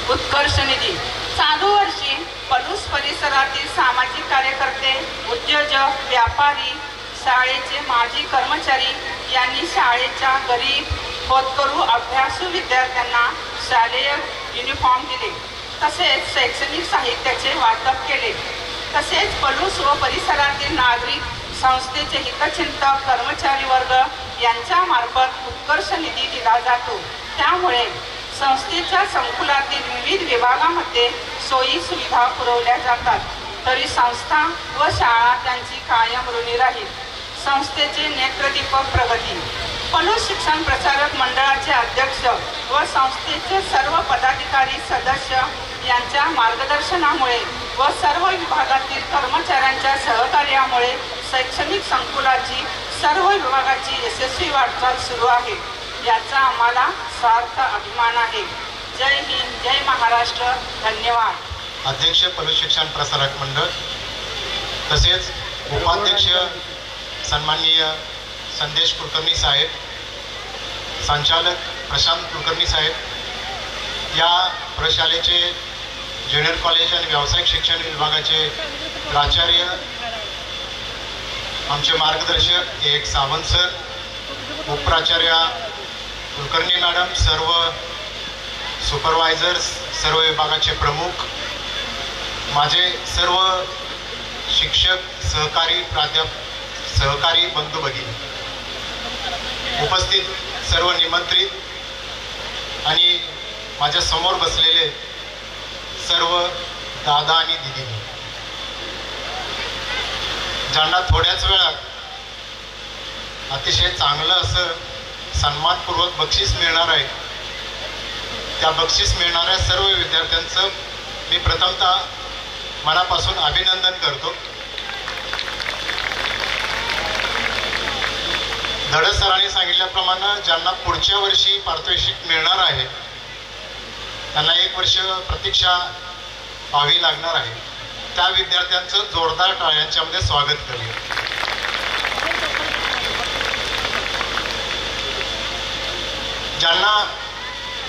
उत्कर्ष निधी चालू वर्षी पलूस परिसरातील सामाजिक कार्यकर्ते, उद्योजक, व्यापारी, शाळेचे माजी कर्मचारी यांनी शाळेच्या गरीब, होतकरू, अभ्यासू विद्यार्थ्यांना शालेय युनिफॉर्म दिले. तसेच शैक्षणिक साहित्याचे वाटप केले. तसेच पलूस व परिसरातील नागरिक, संस्थेचे हितचिंतक, कर्मचारी वर्ग यांच्या मार्फत उत्कर्ष निधी दिला जातो. त्यामुळे संस्थेच्या संकुलातील विविध विभागामध्ये सोयी सुविधा पुरवल्या जातात. तरी संस्था व शाळा त्यांची कायम ऋणी राहील. संस्थेचे नेत्रदीपक प्रगती पलूस शिक्षण प्रसारक मंडळाचे अध्यक्ष व संस्थेचे सर्व पदाधिकारी, सदस्य यांच्या मार्गदर्शनामुळे व सर्व विभागातील कर्मचाऱ्यांच्या सहकार्यामुळे शैक्षणिक संकुलाची सर्व विभागाची यशस्वी वाटचाल सुरू आहे. याचा आम्हाला सार्थ अभिमान आहे. जय हिंद, जय महाराष्ट्र. धन्यवाद. अध्यक्ष पलूस शिक्षण प्रसारक मंडळ तसेच उपाध्यक्ष सन्माननीय संदेश कुलकर्णी साहेब, संचालक प्रशांत कुलकर्णी साहेब, या प्रशालेचे ज्युनियर कॉलेज आणि व्यावसायिक शिक्षण विभागाचे प्राचार्य, आमचे मार्गदर्शक एक सावंत सर, उपप्राचार्य कुलकर्णी मॅडम, सर्व सुपरवायझर्स, सर्व विभागाचे प्रमुख, माझे सर्व शिक्षक, सहकारी, सहकारी बंधू भगिनी, उपस्थित सर्व निमंत्रित आणि माझ्या समोर बसलेले सर्व दादा आणि दिदी, ज्यांना थोड्याच वेळात अतिशय चांगलं असं सन्मानपूर्वक बक्षीस मिळणार आहे, त्या बक्षीस मिळणाऱ्या सर्व विद्यार्थ्यांचं मी प्रथमतः मनापासून अभिनंदन करतो. धडस सरांनी सांगितल्याप्रमाणे ज्यांना पुढच्या वर्षी पारितोषिक मिळणार आहे त्यांना 1 वर्ष प्रतीक्षा पाहावी लागणार आहे. त्या विद्यार्थ्यांचं जोरदार टाळ्यांच्यामध्ये स्वागत करूया. ज्यांना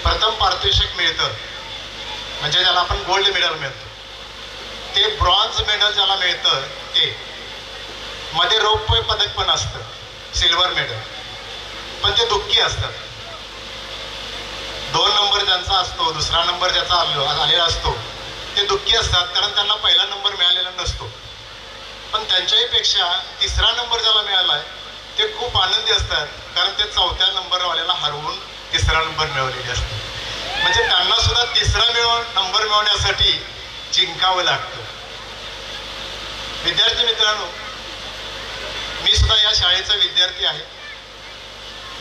प्रथम पारितोषिक मिळतं म्हणजे ज्याला आपण गोल्ड मेडल मिळतं, ते ब्रॉन्झ मेडल ज्याला मिळतं ते मध्ये रौप्य पदक पण असतं, सिल्वर मेडल, पण ते दुःखी असतात. 2 नंबर ज्यांचा असतो, दुसरा नंबर ज्याचा आलेला असतो ते दुःखी असतात, कारण त्यांना पहिला नंबर मिळालेला नसतो. पण त्यांच्याही पेक्षा 3रा नंबर ज्याला मिळाला आहे ते खूप आनंदी असतात, कारण ते 4थ्या नंबरवाल्याला हरवून 3रा नंबर मिळवलेले असते. म्हणजे त्यांना सुद्धा 3रा नंबर मिळवण्यासाठी जिंकावं लागतं. विद्यार्थी मित्रांनो, मी सुद्धा या शाळेचा विद्यार्थी आहे.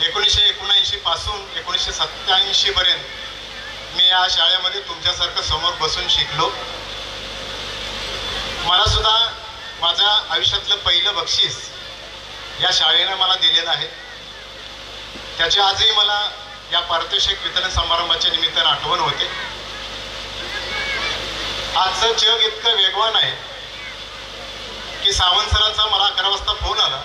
1979 पासून 1987 पर्यंत मी या शाळेमध्ये तुमच्यासारखं समोर बसून शिकलो. मला सुद्धा माझ्या आयुष्यातलं पहिलं बक्षीस या शाळेनं मला दिलेलं आहे. त्याची आजही मला या पारितोषिक वितरण समारंभाच्या निमित्तानं आठवण होते. आजचं जग इतकं वेगवान आहे की सावंत सरांचा मला 11 वाजता फोन आला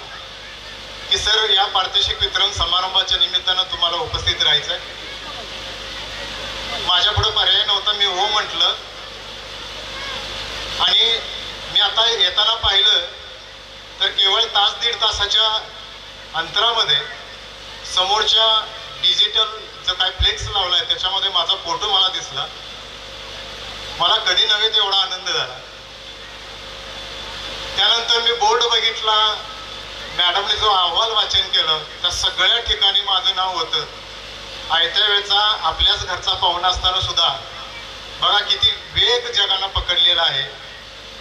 की सर या पारितोषिक वितरण समारंभाच्या निमित्तानं तुम्हाला उपस्थित राहायचं आहे. माझ्या पुढे पर्याय नव्हता, मी हो म्हटलं. आणि मी आता येताना पाहिलं तर केवळ 1-1.5 तासाच्या अंतरामध्ये समोरच्या डिजिटल जो काय फ्लेक्स लावला आहे त्याच्यामध्ये माझा फोटो मला दिसला. मला कधी नव्हे ते एवढा आनंद झाला. त्यानंतर मी बोर्ड बघितला, मॅडमने जो अहवाल वाचन केलं त्या सगळ्या ठिकाणी माझं नाव होतं. आयत्या वेळचा आपल्याच घरचा पाहुणा असताना सुद्धा बघा किती वेग जगानं पकडलेला आहे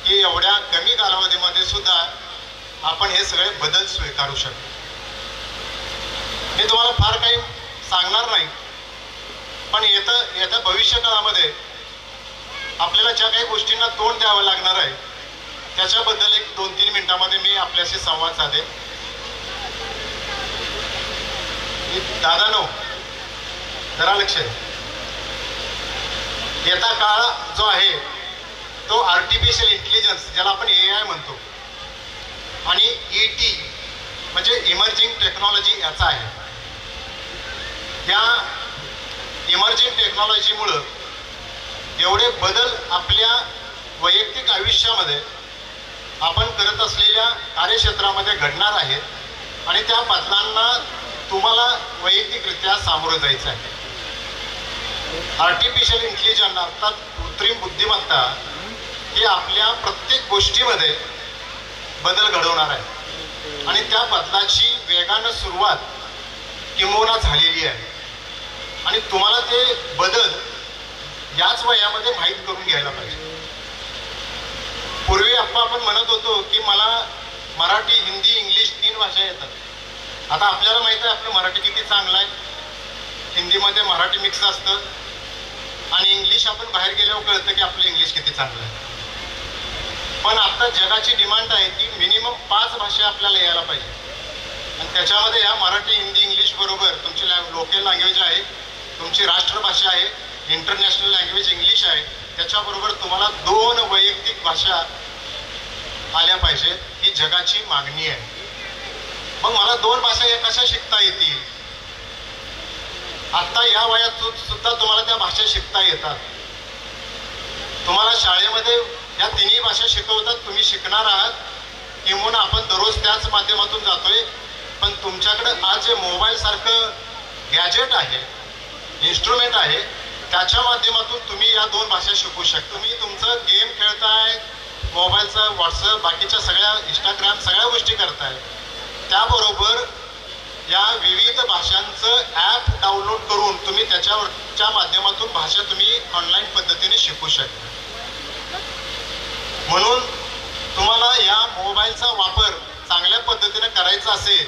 की एवढ्या कमी कालावधीमध्ये सुद्धा आपण हे सगळे बदल स्वीकारू शकतो. मी तुम्हाला फार काही सांगणार नाही, पण येत्या भविष्य काळामध्ये आपल्याला ज्या काही गोष्टींना तोंड द्यावं लागणार आहे त्याच्याबद्दल 1-2-3 मिनिटांमध्ये मी आपल्याशी संवाद साधेन. दादानो जरा लक्ष आहे. येता काळ जो आहे तो आर्टिफिशियल इंटेलिजन्स ज्याला आपण AI म्हणतो आणि ET म्हणजे इमर्जिंग टेक्नॉलॉजी याचा आहे. या इमर्जिंग टेक्नॉलॉजीमुळं एवढे बदल आपल्या वैयक्तिक आयुष्यामध्ये आपण करत असलेल्या कार्यक्षेत्रामध्ये घडणार आहेत आणि त्या बदलांना तुम्हाला वैयक्तिकरित्या सामोरं जायचं आहे. आर्टिफिशियल इंटेलिजन्स अर्थात कृत्रिम बुद्धिमत्ता ही आपल्या प्रत्येक गोष्टीमध्ये बदल घडवणार आहे आणि त्या बदलाची वेगानं सुरुवात किंबहुना झालेली आहे आणि तुम्हाला ते बदल याच वयामध्ये माहीत करून घ्यायला पाहिजे. पूर्वी आपण म्हणत होतो की मला मराठी, हिंदी, इंग्लिश 3 भाषा येतात. आता आपल्याला माहित आहे आपलं मराठी किती चांगलं आहे. हिंदीमध्ये मराठी मिक्स असतं आणि इंग्लिश आपण बाहेर गेल्यावर कळतं की आपलं इंग्लिश किती चांगलं आहे. पण आता जगाची डिमांड आहे की मिनिमम 5 भाषा आपल्याला यायला पाहिजे आणि त्याच्यामध्ये या मराठी, हिंदी, इंग्लिश बरोबर तुमची लोकल लँग्वेज आहे, तुमची राष्ट्रभाषा आहे, इंटरनॅशनल लँग्वेज इंग्लिश आहे, त्याच्याबरोबर तुम्हाला 2 वैयक्तिक भाषा आल्या पाहिजे. ही जगाची मागणी आहे. मग मला 2 भाषा या कशा शिकता येतील? आता या वयात सुद्धा तुम्हाला त्या भाषा शिकता येतात. तुम्हाला शाळेमध्ये या 3ही भाषा शिकवतात, तुम्ही शिकणार आहात किंवा आपण दररोज त्याच माध्यमातून जातोय. पण तुमच्याकडे आज जे मोबाईल सारखं गॅजेट आहे, इन्स्ट्रुमेंट आहे, त्याच्या माध्यमातून तुम्ही या 2 भाषा शिकू शकता. तुम्ही तुमचं गेम खेळताय, मोबाईलचं व्हॉट्सअप, बाकीच्या सगळ्या इंस्टाग्राम सगळ्या गोष्टी करताय. त्याबरोबर या विविध भाषांचं ॲप डाउनलोड करून तुम्ही त्याच्यावरच्या माध्यमातून भाषा तुम्ही ऑनलाईन पद्धतीने शिकू शकता. म्हणून तुम्हाला या मोबाईलचा वापर चांगल्या पद्धतीने करायचा असेल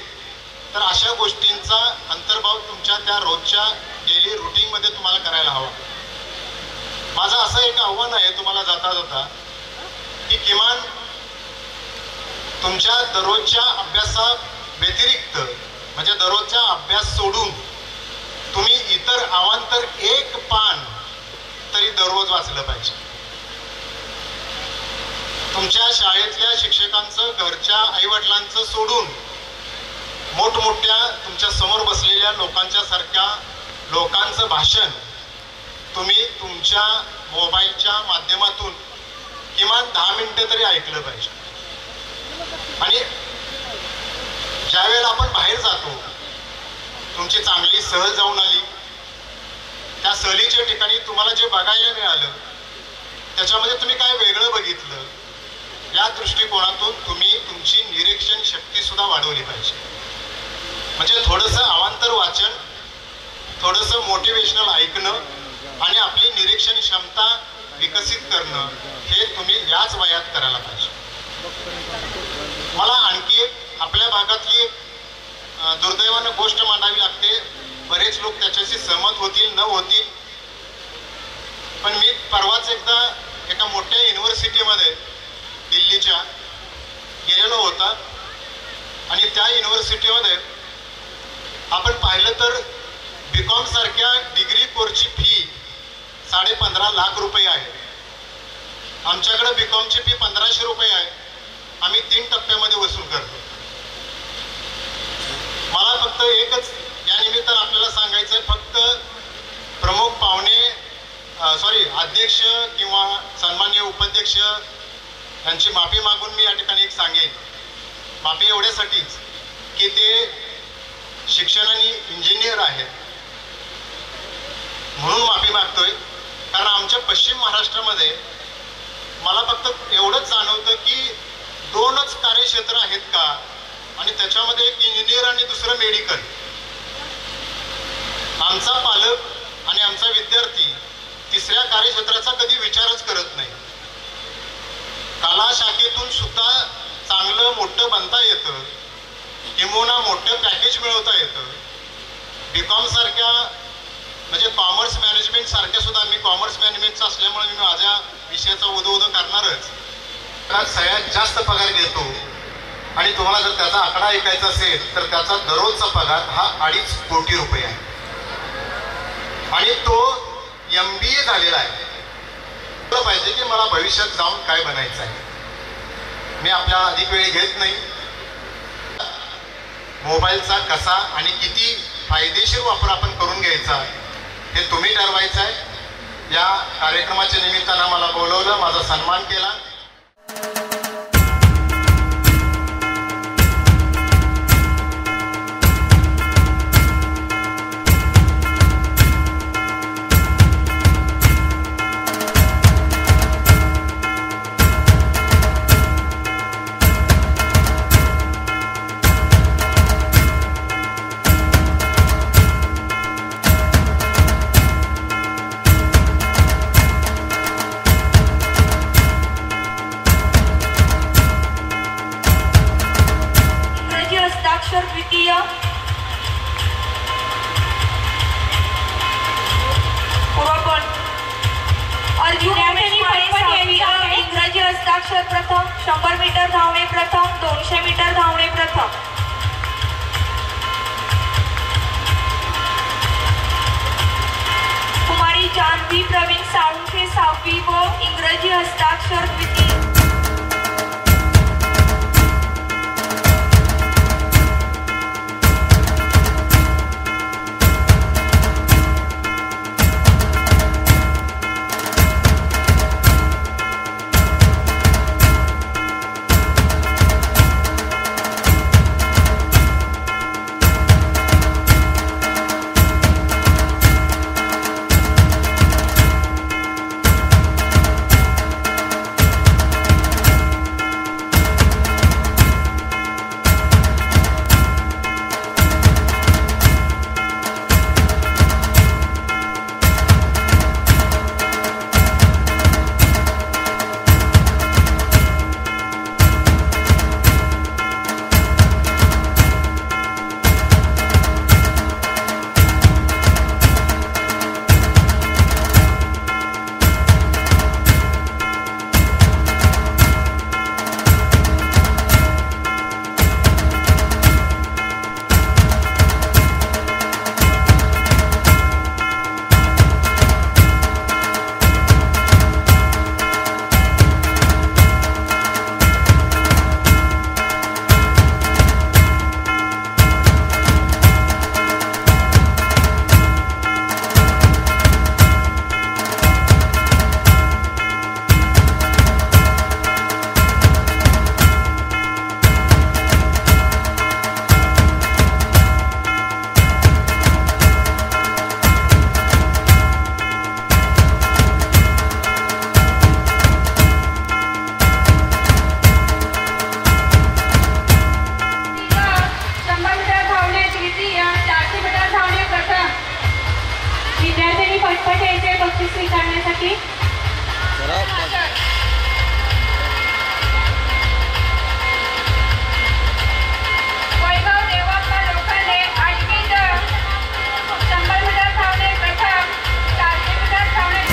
तर अशा गोष्टींचा अंतर्भाव तुमच्या त्या रोजच्या डेली रुटीनमध्ये तुम्हाला करायला हवा. माझं असं एक आव्हान आहे तुम्हाला जाता जाता की किमान तुमच्या दररोजच्या अभ्यासा व्यतिरिक्त म्हणजे दररोजचा अभ्यास सोडून तुम्ही इतर अवांतर 1 पान तरी दररोज वाचलं पाहिजे. तुमच्या शाळेतल्या शिक्षकांचं, घरच्या आईवडिलांचं सोडून मोठमोठ्या तुमच्या समोर बसलेल्या लोकांच्या सारख्या लोकांचं भाषण तुम्ही तुमच्या मोबाईलच्या माध्यमातून किमान 10 मिनिटं तरी ऐकलं पाहिजे. आणि ज्यावेळेला आपण बाहेर जातो, तुमची चांगली सहल जाऊन आली, त्या सहलीच्या ठिकाणी तुम्हाला जे बघायला मिळालं त्याच्यामध्ये तुम्ही काय वेगळं बघितलं, या दृष्टिकोनातून तुम्ही तुमची निरीक्षण शक्ती सुद्धा वाढवली पाहिजे. म्हणजे थोडंसं अवांतर वाचन, थोडंसं मोटिवेशनल ऐकणं आणि आपली निरीक्षण क्षमता विकसित करणं हे तुम्ही याच वयात करायला पाहिजे. मला आणखी एक आपल्या भागातली एक दुर्दैवानं गोष्ट मांडावी लागते. बरेच लोक त्याच्याशी सहमत होतील न होतील, पण मी परवाच एकदा एका मोठ्या युनिव्हर्सिटीमध्ये दिल्लीच्या गेलेलो होता आणि त्या युनिव्हर्सिटीमध्ये आपण पाहिलं तर बीकॉम सारख्या डिग्री कोर्सची फी 15.5 लाख रुपये आहे. आमच्याकडे बीकॉमची फी 1500 रुपये आहे. आम्ही 3 टप्प्यामध्ये वसूल करतो. मला फक्त एकच या निमित्तानं आपल्याला सांगायचं आहे, फक्त प्रमुख पाहुणे अध्यक्ष किंवा सन्माननीय उपाध्यक्ष यांची माफी मागून मी या ठिकाणी एक सांगेन. माफी एवढ्यासाठीच की ते शिक्षणाने इंजिनियर आहेत म्हणून माफी मागतोय. कारण आमच्या पश्चिम महाराष्ट्रामध्ये मला फक्त एवढंच जाणवतं की 2च कार्यक्षेत्र आहेत का, आणि त्याच्यामध्ये एक इंजिनियर आणि दुसरं मेडिकल. आमचा पालक आणि आमचा विद्यार्थी 3ऱ्या कार्यक्षेत्राचा कधी विचारच करत नाही. कला शाखेतून सुद्धा चांगलं मोठं बनता येतं, किंबहुना मोठं पॅकेज मिळवता येतं. बीकॉम सारख्या म्हणजे कॉमर्स मॅनेजमेंट सारख्या सुद्धा, मी कॉमर्स मॅनेजमेंटचा असल्यामुळे मी माझ्या विषयाचा उदो करणारच. सगळ्यात जास्त पगार घेतो आणि तुम्हाला जर त्याचा आकडा ऐकायचा असेल तर त्याचा दररोजचा पगार हा 2.5 कोटी रुपये आहे आणि तो MBA झालेला आहे. पाहिजे की मला भविष्यात जाऊन काय बनायचं आहे. मी आपल्या अधिक वेळ घेत नाही. मोबाईलचा कसा आणि किती फायदेशीर वापर आपण करून घ्यायचा हे तुम्ही ठरवायचं आहे. या कार्यक्रमाच्या निमित्तानं मला बोलवलं, माझा सन्मान केला. द्वितीय, इंग्रजी हस्ताक्षर प्रथम, 100 मीटर धावणे प्रथम, 200 मीटर धावणे प्रथम. कुमारी जानवी प्रवीण साळुंखे 6वी व इंग्रजी हस्ताक्षर द्वितीय. बक्षीस स्वीकारण्यासाठी वैभव देवप्पा लोखंडे आठवी 100 मीटर धावणे प्रथम, 400 मीटर धावणे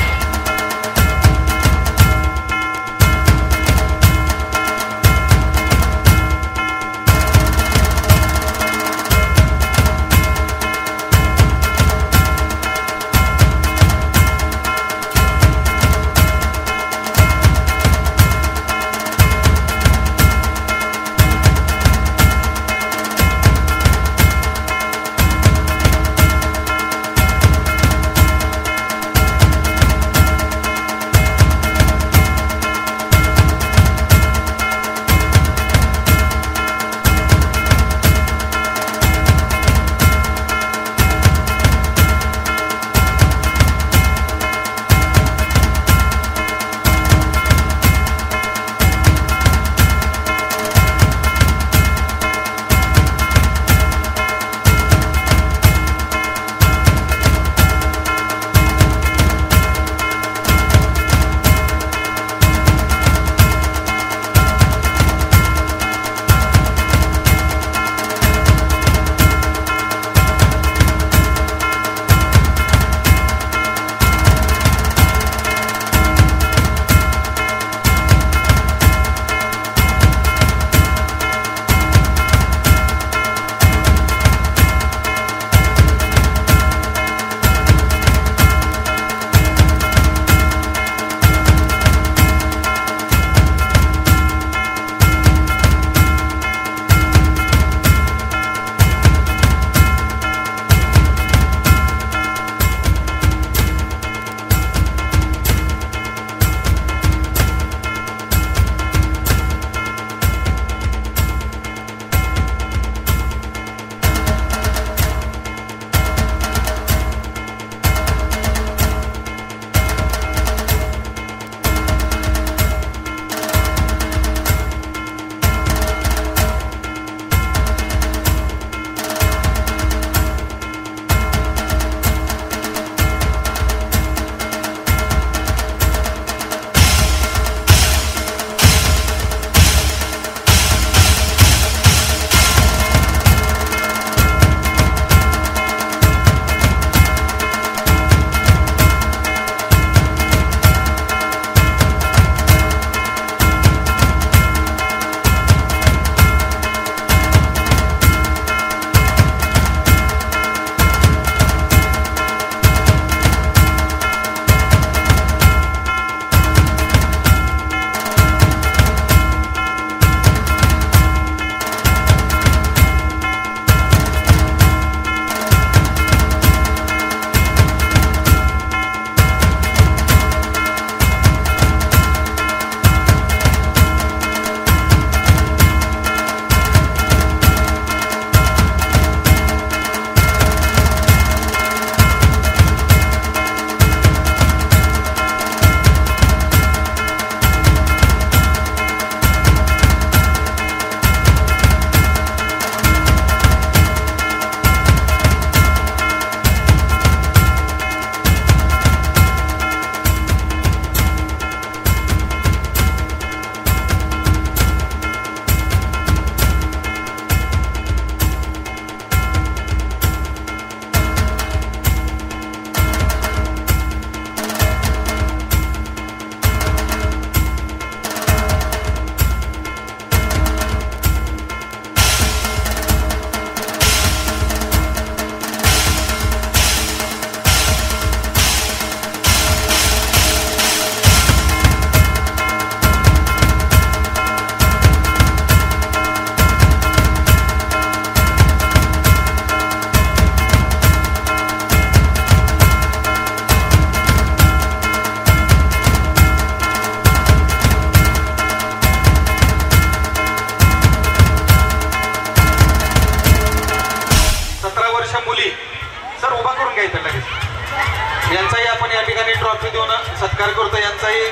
यांचाही आपण या ठिकाणी ट्रॉफी देऊन सत्कार करतो। यांचाही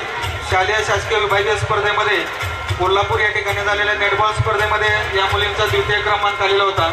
शालेय शासकीय विभागीय स्पर्धेमध्ये कोल्हापूर या ठिकाणी झालेल्या नेटबॉल स्पर्धेमध्ये या मुलींचा द्वितीय क्रमांक आलेला होता।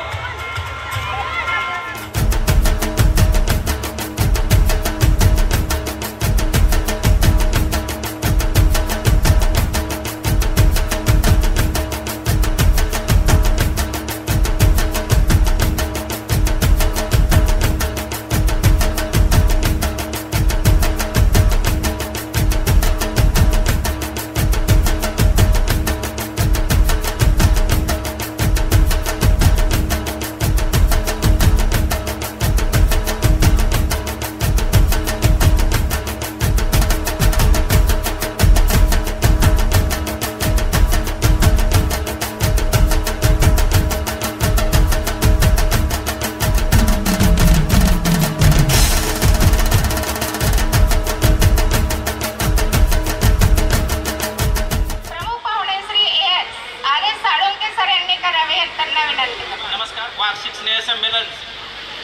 वार्षिक स्नेहसंमेलन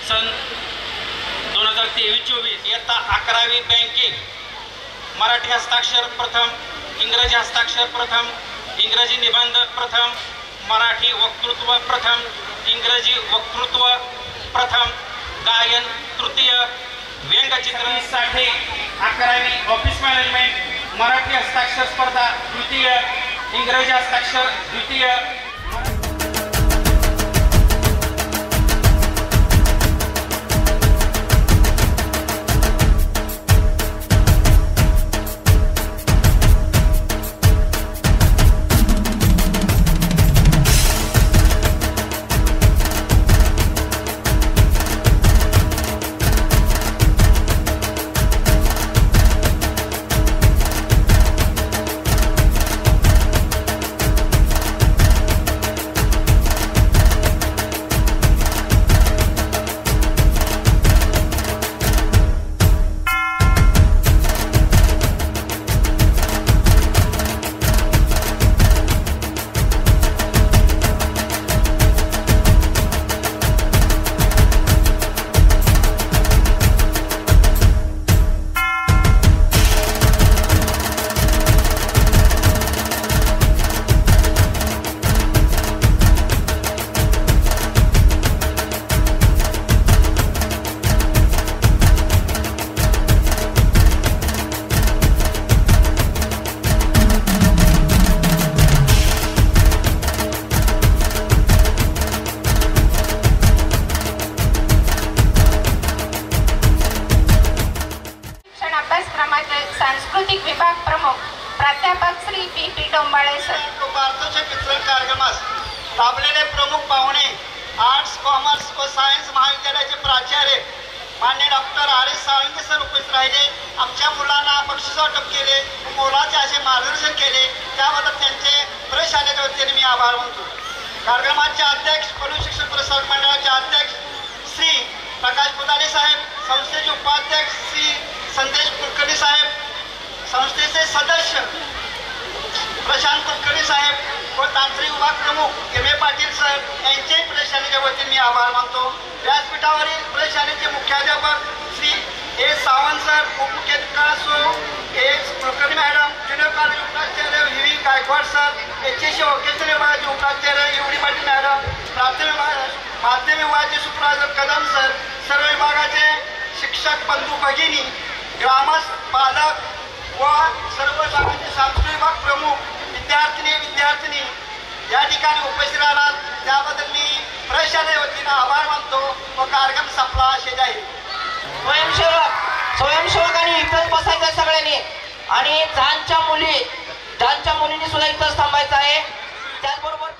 सन 2023-24 इयत्ता 11वी बँकिंग, मराठी हस्ताक्षर प्रथम, इंग्रजी हस्ताक्षर प्रथम, इंग्रजी निबंध प्रथम, मराठी वक्तृत्व प्रथम, इंग्रजी वक्तृत्व प्रथम, गायन तृतीय, व्यंगचित्रांसाठी 11वी ऑफिस मॅनेजमेंट, मराठी हस्ताक्षर स्पर्धा द्वितीय, इंग्रजी हस्ताक्षर द्वितीय. सांस्कृतिक विभाग प्रमुख प्राध्यापक श्री पी डोंबाळे सर. भारताच्या वितरण कार्यक्रमास लाभलेले प्रमुख पाहुणे आर्ट्स, कॉमर्स व सायन्स महाविद्यालयाचे प्राचार्य मान्य doctor R S Salunkhe sir उपस्थित राहिले. आमच्या मुलांना बक्षीस वाटप केले, मोलाचे असे मार्गदर्शन केले, त्याबद्दल त्यांचे प्रशालेच्या वतीने मी आभार मानतो. कार्यक्रमाचे अध्यक्ष पलू शिक्षण प्रसारक मंडळाचे अध्यक्ष श्री प्रकाश पुदारे साहेब, संस्थेचे उपाध्यक्ष श्री संदेश कुलकर्णी साहेब, संस्थेचे सदस्य प्रशांत कुलकर्णी साहेब व तांत्रिक विभाग प्रमुख एम ए पाटील साहेब यांचे प्रशालेच्या वतीने मी आभार मानतो. व्यासपीठावरील प्रशालेचे मुख्याध्यापक श्री ए सावंत सर, उपमुख्याध्यापक सो A Kulkarni madam, junior college उपाचार्य V V Gaikwad sir, HSC vocational विभागाचे उपाचार्य युवडी पाटील मॅडम, माध्यमिक विभागाचे सुपरवायझर कदम सर, सर्व विभागाचे शिक्षक बंधू भगिनी, ग्रामस्थ, पालक व सर्व विभागाचे सांस्कृतिक विभाग प्रमुख, विद्यार्थी या ठिकाणी उपस्थित राहणार, त्याबद्दल मी प्रशालेच्या वतीनं आभार मानतो व कार्यक्रम संपला असे जाहीर. स्वयंसेवकांनी इथंच बसायचं सगळ्यांनी आणि झांच्या मुलींनी सुद्धा इथंच थांबायचं आहे. त्याचबरोबर